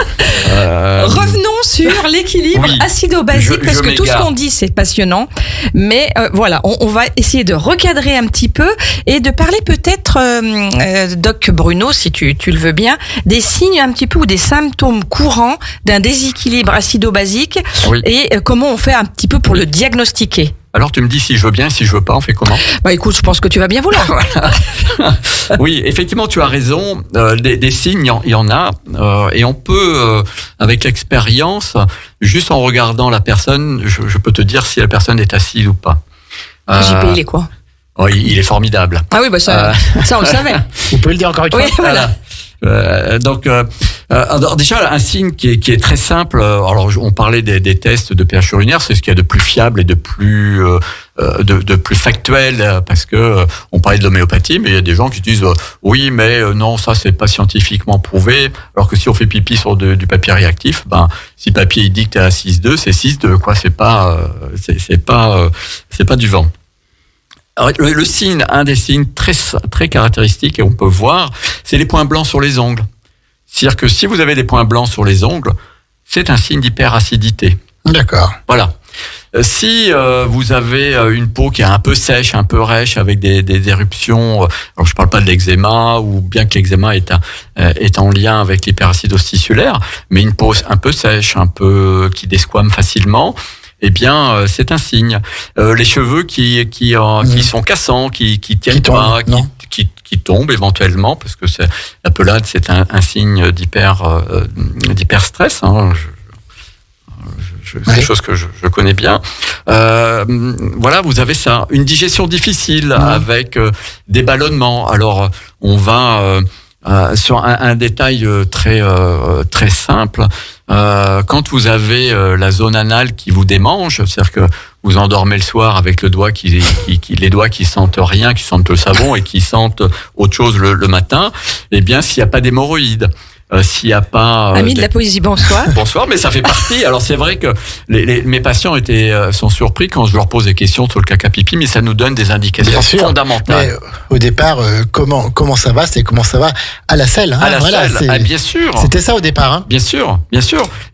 Revenons sur l'équilibre acido-basique, parce que tout ce qu'on dit, c'est passionnant. Mais on va essayer de recadrer un petit peu et de parler peut-être, Doc Bruno, si tu le veux bien, des signes un petit peu ou des symptômes courants d'un déséquilibre acido-basique et comment on fait un petit peu pour le diagnostiquer. Alors tu me dis si je veux bien, si je veux pas, on fait comment ? Écoute, je pense que tu vas bien vouloir. Oui, effectivement, tu as raison. Des signes, il y en a, et on peut, avec l'expérience, juste en regardant la personne, je peux te dire si la personne est assise ou pas. JP, il est quoi ? Il est formidable. Ah oui, ça on le savait. Vous pouvez le dire encore une fois. Oui, voilà. Alors déjà, un signe qui est très simple. Alors, on parlait des tests de pH urinaire, c'est ce qu'il y a de plus fiable et de plus factuel, parce que on parlait de l'homéopathie, mais il y a des gens qui disent oui, mais non, ça c'est pas scientifiquement prouvé. Alors que si on fait pipi sur du papier réactif, si le papier il dit que t'es à 6,2, c'est 6,2 quoi. C'est pas du vent. Alors, un des signes très, très caractéristiques, et on peut voir, c'est les points blancs sur les ongles. C'est-à-dire que si vous avez des points blancs sur les ongles, c'est un signe d'hyperacidité. D'accord. Voilà. Si vous avez une peau qui est un peu sèche, un peu rêche, avec des éruptions, alors je parle pas de l'eczéma, ou bien que l'eczéma est en lien avec l'hyperacidose tissulaire, mais une peau un peu sèche, un peu qui desquame facilement, eh bien, c'est un signe. Les cheveux qui sont cassants, qui tiennent pas, qui tombent éventuellement, parce que la pelade, c'est un signe d'hyper stress. Hein. C'est des choses que je connais bien. Voilà, vous avez ça. Une digestion difficile avec des ballonnements. Alors, on va sur un détail très simple. Quand vous avez la zone anale qui vous démange, c'est-à-dire que vous endormez le soir avec les doigts qui sentent rien, qui sentent le savon et qui sentent autre chose le matin, eh bien, s'il n'y a pas d'hémorroïdes, s'il n'y a pas... Ami de la poésie, bonsoir. Bonsoir, mais ça fait partie. Alors c'est vrai que mes patients sont surpris quand je leur pose des questions sur le caca pipi, mais ça nous donne des indications fondamentales. Mais au départ, comment ça va? C'est comment ça va à la selle. Hein, à la selle, bien sûr. C'était ça au départ. Hein. Bien sûr.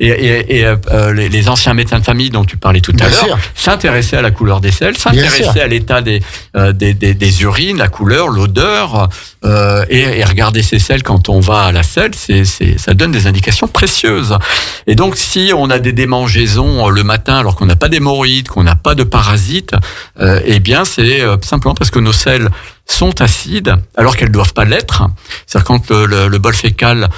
Et les anciens médecins de famille dont tu parlais tout à l'heure s'intéressaient à la couleur des selles, s'intéressaient à l'état des urines, la couleur, l'odeur, et regarder ces selles quand on va à la selle, ça donne des indications précieuses. Et donc, si on a des démangeaisons le matin alors qu'on n'a pas d'hémorroïdes, qu'on n'a pas de parasites, eh bien, c'est simplement parce que nos selles sont acides alors qu'elles ne doivent pas l'être. C'est-à-dire quand le bol fécal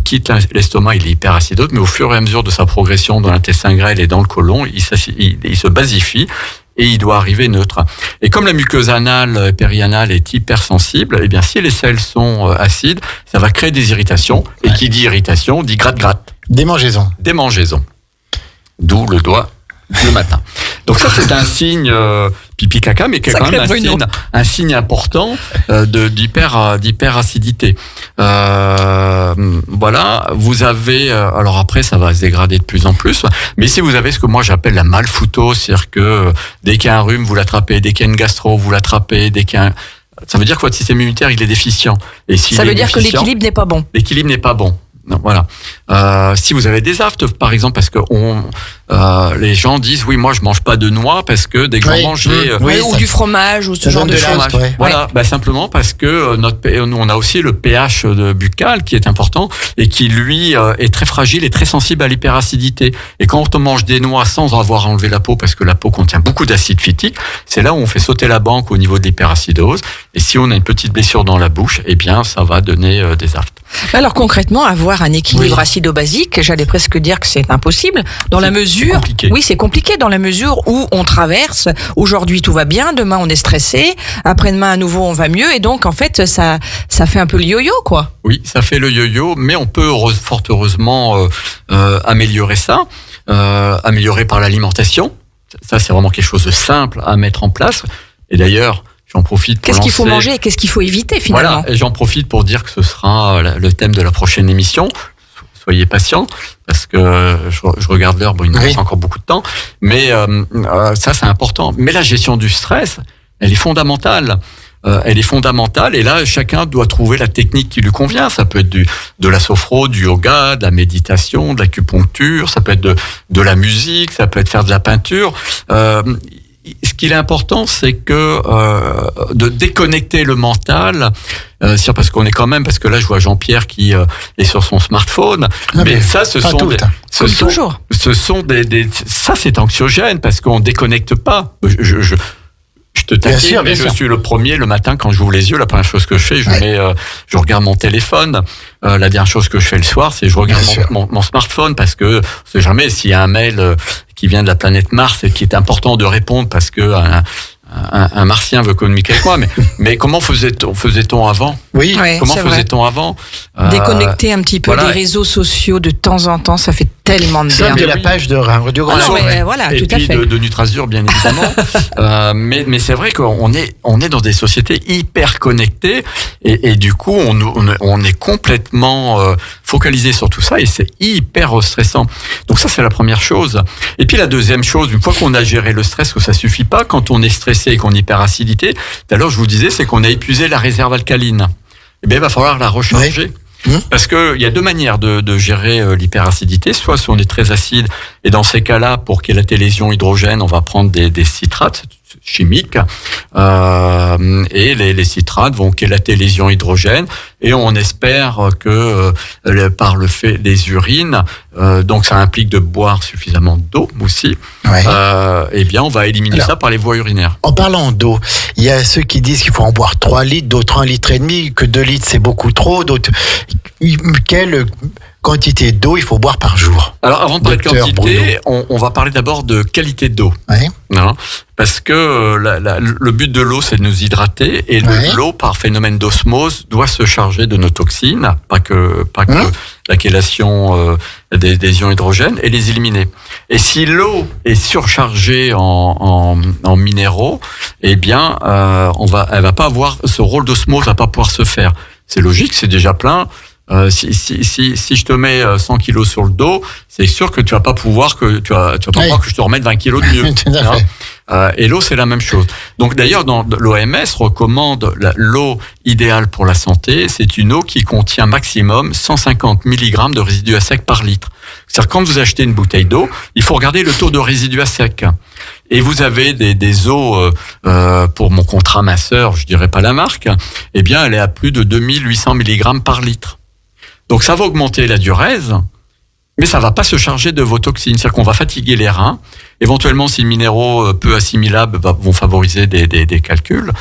quitte l'estomac, il est hyperacidose, mais au fur et à mesure de sa progression dans l'intestin grêle et dans le côlon, il se basifie. Et il doit arriver neutre. Et comme la muqueuse anale, périanale est hypersensible, eh bien, si les selles sont acides, ça va créer des irritations. Et qui dit irritation, dit gratte-gratte. Démangeaison. D'où le doigt le matin. Donc ça, c'est un signe pipi caca, mais qui est quand même un signe important d'hyperacidité. Voilà, vous avez... alors après, ça va se dégrader de plus en plus. Mais si vous avez ce que moi j'appelle la malfoutose, c'est-à-dire que dès qu'il y a un rhume, vous l'attrapez, dès qu'il y a une gastro, vous l'attrapez, dès qu'il y a ça veut dire que votre système immunitaire, il est déficient. Et ça veut dire que l'équilibre n'est pas bon. L'équilibre n'est pas bon. Non, voilà. Si vous avez des aftes, par exemple, parce que les gens disent oui, moi je mange pas de noix parce que dès que j'en mange, ou du fromage ou ce genre de choses. Voilà, simplement parce que on a aussi le pH buccal qui est important et qui lui est très fragile et très sensible à l'hyperacidité. Et quand on mange des noix sans avoir enlevé la peau, parce que la peau contient beaucoup d'acide phytique, c'est là où on fait sauter la banque au niveau de l'hyperacidose. Et si on a une petite blessure dans la bouche, eh bien ça va donner des aftes. Alors concrètement, avoir un équilibre acido-basique, j'allais presque dire que c'est impossible, dans la mesure... Oui, c'est compliqué dans la mesure où on traverse, aujourd'hui tout va bien, demain on est stressé, après-demain à nouveau on va mieux, et donc en fait ça fait un peu le yo-yo, quoi. Oui, ça fait le yo-yo, mais on peut fort heureusement améliorer ça, améliorer par l'alimentation. Ça, c'est vraiment quelque chose de simple à mettre en place, et d'ailleurs... J'en profite pour qu'est-ce qu'il faut manger et qu'est-ce qu'il faut éviter finalement. Voilà, et j'en profite pour dire que ce sera le thème de la prochaine émission. Soyez patients, parce que je regarde l'heure, il nous reste encore beaucoup de temps. Mais ça, c'est important. Mais la gestion du stress, elle est fondamentale. Et là, chacun doit trouver la technique qui lui convient. Ça peut être de la sophro, du yoga, de la méditation, de l'acupuncture, ça peut être de la musique, ça peut être faire de la peinture. Ce qu'il est important, c'est que de déconnecter le mental, parce qu'on est quand même, parce que là je vois Jean-Pierre qui est sur son smartphone, mais ça ce sont ça c'est anxiogène parce qu'on déconnecte pas. Je te taquine, mais je suis le premier le matin quand j'ouvre les yeux. La première chose que je fais, je regarde mon téléphone. La dernière chose que je fais le soir, c'est je regarde mon smartphone parce que on sait jamais s'il y a un mail qui vient de la planète Mars et qui est important de répondre parce que un martien veut communiquer avec moi. Mais comment faisait-on avant? Oui. Comment faisait-on avant? Déconnecter un petit peu des réseaux sociaux de temps en temps, ça fait tellement de bien. Sauf de la page de Radio Grand Lac. Voilà, et tout puis à fait. de Nutrazur, bien évidemment. Mais c'est vrai qu'on est dans des sociétés hyper connectées et du coup on est complètement focalisé sur tout ça et c'est hyper stressant. Donc ça c'est la première chose. Et puis la deuxième chose, une fois qu'on a géré le stress, que ça suffit pas quand on est stressé et qu'on a hyperacidité. Tout à l'heure je vous disais, c'est qu'on a épuisé la réserve alcaline. Eh bien il va falloir la recharger. Parce que il y a deux manières de gérer l'hyperacidité. Soit si on est très acide, et dans ces cas-là, pour chélater les ions hydrogène, on va prendre des citrates chimiques, et les citrates vont chélater les ions hydrogène, et on espère que par le fait des urines, donc ça implique de boire suffisamment d'eau aussi, eh bien on va éliminer ça par les voies urinaires. En parlant d'eau, il y a ceux qui disent qu'il faut en boire 3 litres, d'autres 1,5 litre, que 2 litres c'est beaucoup trop, d'autres... Quelle quantité d'eau il faut boire par jour? Alors avant de parler de quantité, on va parler d'abord de qualité d'eau. Ouais. Non, parce que le but de l'eau, c'est de nous hydrater, et l'eau, par phénomène d'osmose, doit se charger de nos toxines, pas que la chélation des ions hydrogène, et les éliminer. Et si l'eau est surchargée en minéraux, eh bien, elle va pas avoir ce rôle d'osmose, va pas pouvoir se faire. C'est logique, c'est déjà plein. Si je te mets 100 kilos sur le dos, c'est sûr que tu vas pas pouvoir que je te remette 20 kilos de mieux. Tout à fait. Et l'eau, c'est la même chose. Donc d'ailleurs, l'OMS recommande l'eau idéale pour la santé, c'est une eau qui contient maximum 150 mg de résidus à sec par litre. C'est-à-dire quand vous achetez une bouteille d'eau, il faut regarder le taux de résidus à sec. Et vous avez des eaux, pour mon contrat masseur, je dirais pas la marque, eh bien elle est à plus de 2800 mg par litre. Donc ça va augmenter la diurèse, mais ça va pas se charger de vos toxines. C'est-à-dire qu'on va fatiguer les reins. Éventuellement, si les minéraux peu assimilables vont favoriser des calculs,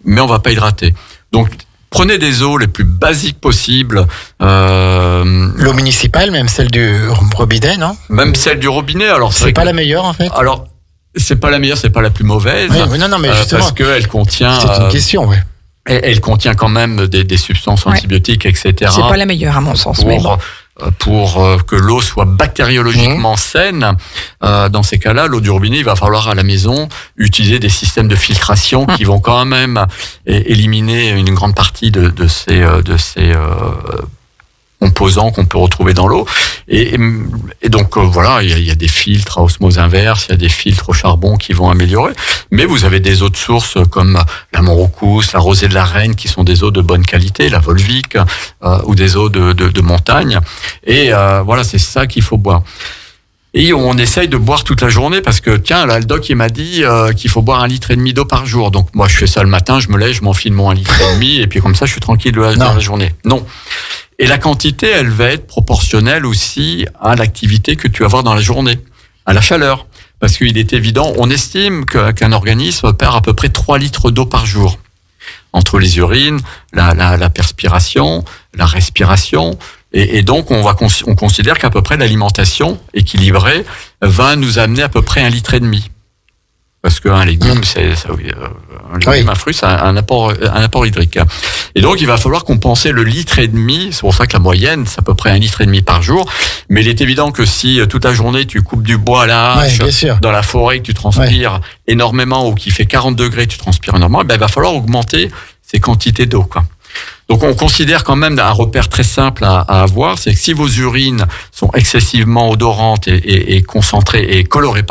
mais on va pas hydrater. Donc prenez des eaux les plus basiques possibles. L'eau municipale, même celle du robinet, non? Même celle du robinet. Alors c'est pas la meilleure en fait. Alors c'est pas la meilleure, c'est pas la plus mauvaise. Oui, non, mais justement, parce qu'elle contient. C'est une question, ouais. Elle contient quand même des substances antibiotiques, etc. C'est pas la meilleure à mon sens. Pour que l'eau soit bactériologiquement saine, dans ces cas-là, l'eau du robinet, il va falloir à la maison utiliser des systèmes de filtration qui vont quand même éliminer une grande partie de ces composants qu'on peut retrouver dans l'eau. Et donc voilà, il y a des filtres à osmose inverse, il y a des filtres au charbon qui vont améliorer. Mais vous avez des eaux de source comme la Montroucous, la Rosée de la Reine, qui sont des eaux de bonne qualité, la Volvic, ou des eaux de montagne. Et voilà, c'est ça qu'il faut boire. Et on essaye de boire toute la journée parce que, tiens, là, le doc, il m'a dit qu'il faut boire 1,5 litre d'eau par jour. Donc, moi, je fais ça le matin, je me lève, je m'enfile mon 1,5 litre, et puis comme ça, je suis tranquille de la journée. Non. Et la quantité, elle va être proportionnelle aussi à l'activité que tu vas avoir dans la journée, à la chaleur. Parce qu'il est évident, on estime qu'un organisme perd à peu près 3 litres d'eau par jour. Entre les urines, la perspiration, la respiration. Et donc, on considère qu'à peu près l'alimentation équilibrée va nous amener à peu près 1,5 litre. Parce qu'un légume, un fruit, c'est un apport hydrique. Et donc, il va falloir compenser le 1,5 litre. C'est pour ça que la moyenne, c'est à peu près 1,5 litre par jour. Mais il est évident que si toute la journée, tu coupes du bois à la hache, dans la forêt, que tu transpires énormément, ou qu'il fait 40 degrés, tu transpires énormément, il va falloir augmenter ces quantités d'eau, quoi. Donc, on considère quand même un repère très simple à avoir, c'est que si vos urines sont excessivement odorantes et concentrées et colorées,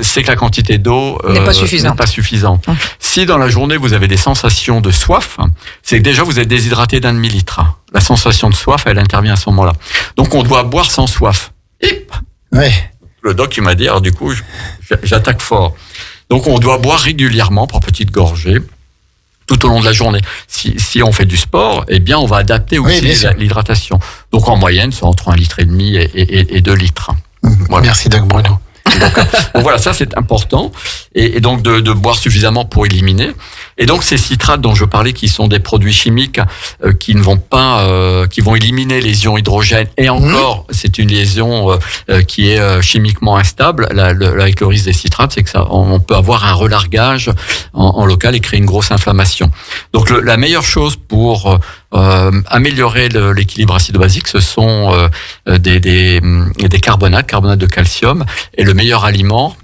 c'est que la quantité d'eau n'est pas suffisante. Si dans la journée vous avez des sensations de soif, c'est que déjà vous êtes déshydraté d'1,5 litre. La sensation de soif, elle intervient à ce moment-là. Donc, on doit boire sans soif. Le doc, il m'a dit, alors du coup, j'attaque fort. Donc, on doit boire régulièrement par petites gorgées, tout au long de la journée. Si on fait du sport, eh bien, on va adapter aussi l'hydratation. Donc, en moyenne, c'est entre 1,5 litre et 2 litres. Voilà. Merci, Doc Bruno. Donc voilà, ça c'est important. Et donc de boire suffisamment pour éliminer. Et donc ces citrates dont je parlais, qui sont des produits chimiques qui ne vont pas, qui vont éliminer les ions hydrogène. Et encore, c'est une liaison qui est chimiquement instable. Avec le risque des citrates, c'est que on peut avoir un relargage en local et créer une grosse inflammation. Donc la meilleure chose pour améliorer l'équilibre acido-basique, ce sont des carbonates de calcium. Et le meilleur aliment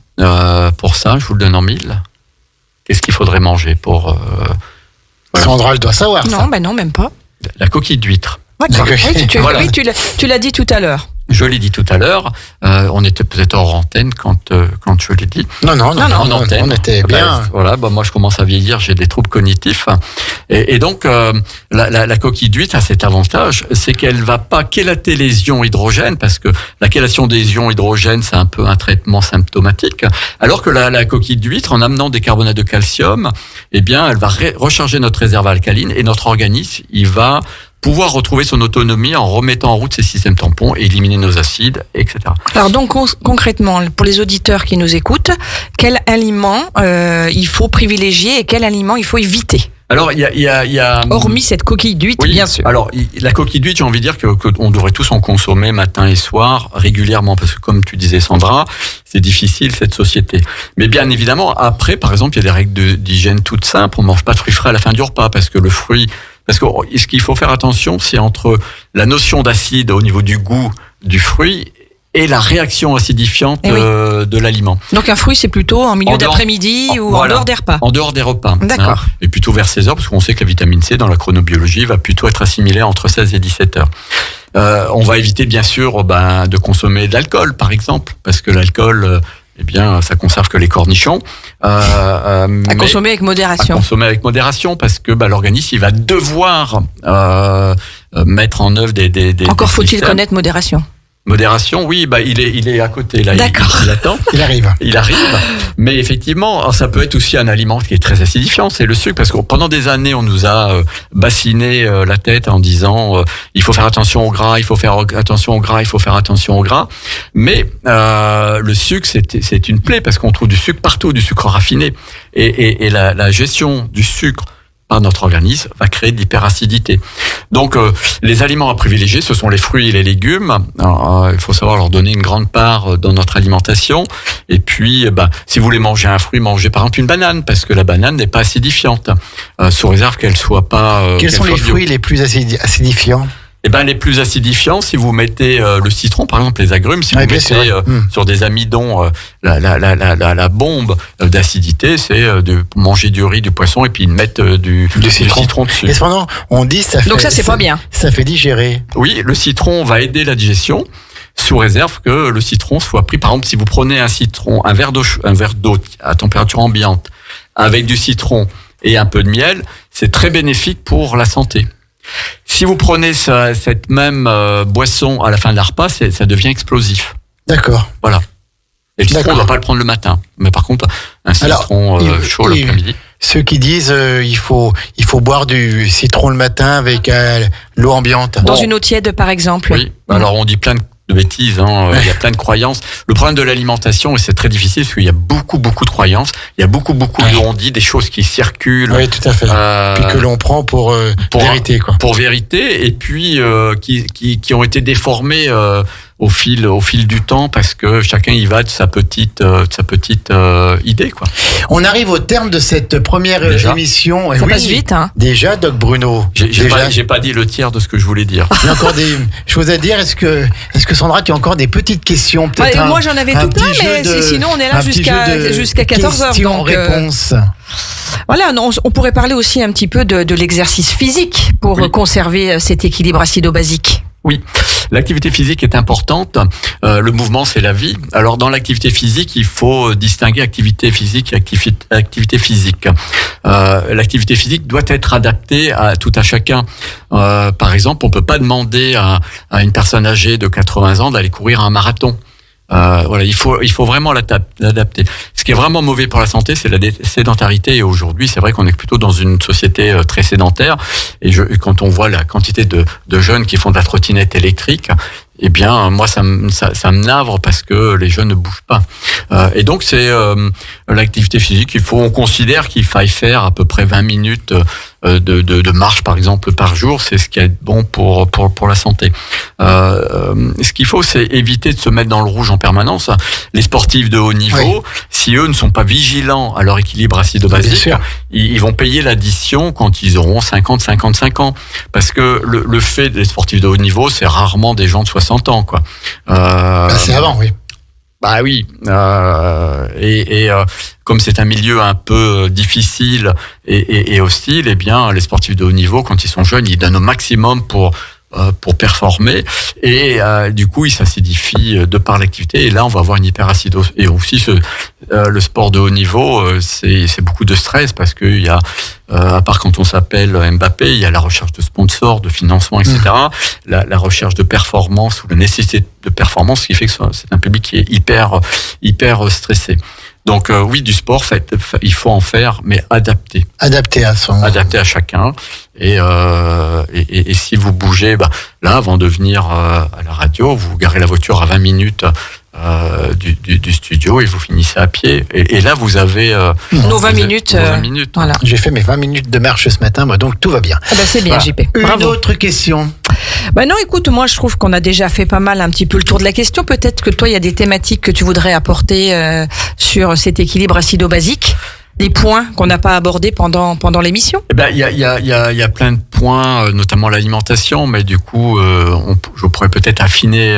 pour ça, je vous le donne en 1000. Qu'est-ce qu'il faudrait manger pour Sandra, elle doit savoir ça. Non, non, même pas. La coquille d'huître. Oui, tu l'as dit tout à l'heure. Je l'ai dit tout à l'heure, on était peut-être hors antenne quand je l'ai dit. Non, En antenne. On était bien. Moi je commence à vieillir, j'ai des troubles cognitifs. Et donc, la coquille d'huître a cet avantage, c'est qu'elle va pas chélater les ions hydrogène, parce que la chélation des ions hydrogène, c'est un peu un traitement symptomatique. Alors que la coquille d'huître, en amenant des carbonates de calcium, eh bien, elle va recharger notre réserve alcaline et notre organisme, il va pouvoir retrouver son autonomie en remettant en route ses systèmes tampons et éliminer nos acides, etc. Alors donc concrètement, pour les auditeurs qui nous écoutent, quel aliment il faut privilégier et quel aliment il faut éviter? Alors, il y a hormis cette coquille d'huître, oui, bien sûr. Alors, la coquille d'huître, j'ai envie de dire qu'on devrait tous en consommer matin et soir régulièrement, parce que comme tu disais, Sandra, c'est difficile cette société. Mais bien évidemment, après, par exemple, il y a des règles d'hygiène toutes simples. On mange pas de fruits frais à la fin du repas, parce que ce qu'il faut faire attention, c'est entre la notion d'acide au niveau du goût du fruit et la réaction acidifiante de l'aliment. Donc un fruit, c'est plutôt en milieu d'après-midi ou en dehors des repas? En dehors des repas. D'accord. Et plutôt vers 16 heures, parce qu'on sait que la vitamine C, dans la chronobiologie, va plutôt être assimilée entre 16 et 17 heures. On va éviter, bien sûr, de consommer de l'alcool, par exemple, parce que l'alcool... ça conserve que les cornichons. À consommer avec modération. À consommer avec modération, parce que l'organisme, il va devoir mettre en œuvre des Encore des faut-il systèmes. connaître modération. Modération, oui, il est à côté là. D'accord. Il attend. Il arrive. Mais effectivement, ça peut être aussi un aliment qui est très acidifiant, c'est le sucre, parce que pendant des années, on nous a bassiné la tête en disant il faut faire attention au gras, il faut faire attention au gras, il faut faire attention au gras. Mais le sucre, c'est une plaie, parce qu'on trouve du sucre partout, du sucre raffiné, et la gestion du sucre par notre organisme va créer de l'hyperacidité. Donc, les aliments à privilégier, ce sont les fruits et les légumes. Alors, il faut savoir leur donner une grande part dans notre alimentation. Et puis, si vous voulez manger un fruit, mangez par exemple une banane, parce que la banane n'est pas acidifiante, sous réserve qu'elle soit pas. Quels sont les fruits les plus acidifiants? Les plus acidifiants, si vous mettez le citron, par exemple, les agrumes, si vous mettez sur des amidons la bombe d'acidité, c'est de manger du riz, du poisson, et puis de mettre du citron dessus. Et cependant, on dit donc ça, c'est pas bien. Ça fait digérer. Oui, le citron va aider la digestion, sous réserve que le citron soit pris. Par exemple, si vous prenez un verre d'eau à température ambiante, avec du citron et un peu de miel, c'est très bénéfique pour la santé. Si vous prenez cette même boisson à la fin de la repas, ça devient explosif. D'accord. Voilà. Et le citron, on ne doit pas le prendre le matin. Mais par contre, un citron chaud l'après-midi. Ceux qui disent il faut boire du citron le matin avec l'eau ambiante. Dans une eau tiède, par exemple. Oui. Alors, on dit plein de bêtises, il y a plein de croyances. Le problème de l'alimentation, et c'est très difficile, parce qu'il y a beaucoup de croyances, il y a beaucoup de on dit des choses qui circulent. Oui, tout à fait. Puis que l'on prend pour vérité, quoi. Pour vérité, et puis qui ont été déformées au fil du temps, parce que chacun y va de sa petite idée, quoi. On arrive au terme de cette première émission. Ça passe vite, hein. Déjà, Doc Bruno. J'ai pas dit le tiers de ce que je voulais dire. Il y a encore des choses à dire. Est-ce que Sandra, tu as encore des petites questions, peut-être? Moi, j'en avais tout plein, mais sinon, on est là jusqu'à 14h. Questions-réponses. Voilà, on pourrait parler aussi un petit peu de l'exercice physique pour conserver cet équilibre acido-basique. Oui, l'activité physique est importante. Le mouvement, c'est la vie. Alors, dans l'activité physique, il faut distinguer activité physique et activité physique. L'activité physique doit être adaptée à tout à chacun. Par exemple, on peut pas demander à une personne âgée de 80 ans d'aller courir un marathon. Il faut vraiment l'adapter. Ce qui est vraiment mauvais pour la santé, c'est la sédentarité. Et aujourd'hui, c'est vrai qu'on est plutôt dans une société très sédentaire. Et quand on voit la quantité de jeunes qui font de la trottinette électrique, eh bien, moi, ça me navre, parce que les jeunes ne bougent pas. Et donc, c'est l'activité physique. On considère qu'il faille faire à peu près 20 minutes de marche, par exemple, par jour. C'est ce qui est bon pour la santé. Ce qu'il faut, c'est éviter de se mettre dans le rouge en permanence. Les sportifs de haut niveau, si eux ne sont pas vigilants à leur équilibre acido-basique, ils vont payer l'addition quand ils auront 55 ans. Parce que le fait des sportifs de haut niveau, c'est rarement des gens de 60 ans, quoi. C'est avant, oui. Bah oui, comme c'est un milieu un peu difficile et hostile, eh bien les sportifs de haut niveau, quand ils sont jeunes, ils donnent au maximum pour pour performer. Et du coup, il s'acidifie de par l'activité. Et là, on va avoir une hyperacidose. Et aussi, le sport de haut niveau, c'est beaucoup de stress parce qu'il y a, à part quand on s'appelle Mbappé, il y a la recherche de sponsors, de financement, etc. La recherche de performance ou la nécessité de performance, ce qui fait que c'est un public qui est hyper stressé. Donc oui, du sport, il faut en faire, mais adapté. Adapté à chacun. Et si vous bougez, là, avant de venir à la radio, vous garez la voiture à 20 minutes du studio et vous finissez à pied. Et là, vous avez nos 20 minutes. Voilà. J'ai fait mes 20 minutes de marche ce matin, moi, donc tout va bien. C'est bien, JP. Bravo. Une autre question. Non, écoute, moi je trouve qu'on a déjà fait pas mal un petit peu le tour de la question. Peut-être que toi, il y a des thématiques que tu voudrais apporter sur cet équilibre acido-basique. Des points qu'on n'a pas abordés pendant l'émission. Il y a plein de points, notamment l'alimentation, mais du coup, je pourrais peut-être affiner,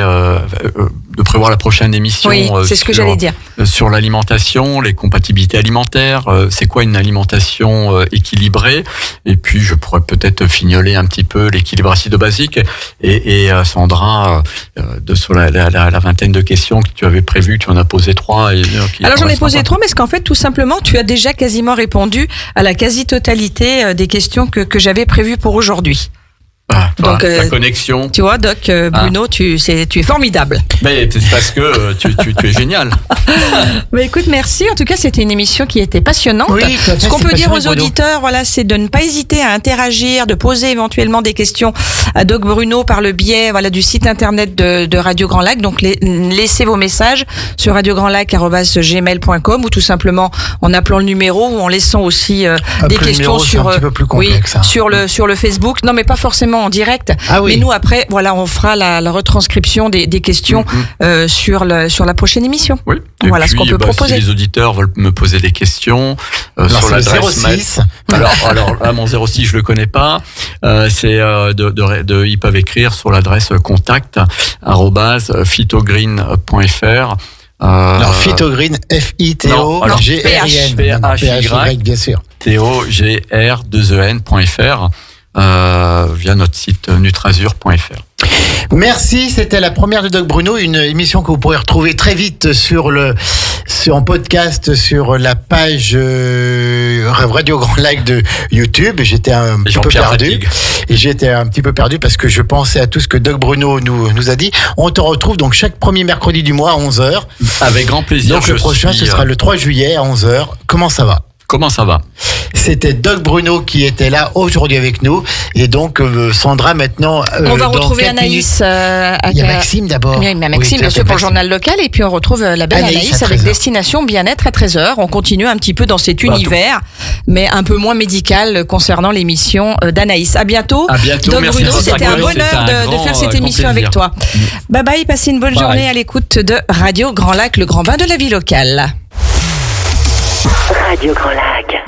de prévoir la prochaine émission. Oui, c'est ce que j'allais dire. Sur l'alimentation, les compatibilités alimentaires, c'est quoi une alimentation équilibrée? Et puis, je pourrais peut-être fignoler un petit peu l'équilibre acido-basique. Et Sandra, sur la vingtaine de questions que tu avais prévues, tu en as posé 3. Alors, j'en ai posé 3, mais qu'en fait, tout simplement, tu as déjà quasiment répondu à la quasi-totalité des questions que j'avais prévues pour aujourd'hui. Donc, la connexion. Tu vois, Doc, Bruno, tu es formidable. Mais c'est parce que tu es génial. Mais écoute, merci. En tout cas, c'était une émission qui était passionnante. Oui, ce qu'on peut dire aux auditeurs, c'est de ne pas hésiter à interagir, de poser éventuellement des questions à Doc Bruno par le biais, du site internet de Radio Grand Lac. Donc, laissez vos messages sur radiograndlac@gmail.com ou tout simplement en appelant le numéro ou en laissant aussi des questions sur un petit peu plus complexe, sur le Facebook. Non, mais pas forcément en direct. Mais nous, après, on fera la retranscription des questions sur la prochaine émission. Oui. Voilà ce qu'on peut proposer. Si les auditeurs veulent me poser des questions sur l'adresse 06. Alors là, mon 06, je le connais pas. Ils peuvent écrire sur l'adresse contact@phytogreen.fr. Non, Phytogreen, F-I-T-O-G-R-I-N. P-H-Y, bien sûr. T-O-G-R-2-E-N.fr. Via notre site nutrazur.fr. Merci, c'était la première de Doc Bruno, une émission que vous pourrez retrouver très vite en podcast sur la page Radio Grand Lac de YouTube. J'étais un petit peu perdu parce que je pensais à tout ce que Doc Bruno nous a dit. On te retrouve donc chaque premier mercredi du mois à 11h. Avec grand plaisir. Donc le prochain, ce sera le 3 juillet à 11h. Comment ça va? C'était Doc Bruno qui était là aujourd'hui avec nous. Et donc, Sandra, maintenant... on va retrouver Anaïs. Il y a Maxime d'abord. Il y a Maxime, bien sûr, pour le journal local. Et puis, on retrouve la belle Anaïs avec Destination Bien-être à 13h. On continue un petit peu dans cet univers, mais un peu moins médical concernant l'émission d'Anaïs. À bientôt. Doc Bruno, c'était un bonheur de faire cette émission avec toi. Bye bye, passez une bonne journée à l'écoute de Radio Grand Lac, le grand bain de la vie locale. Radio Grand Lac.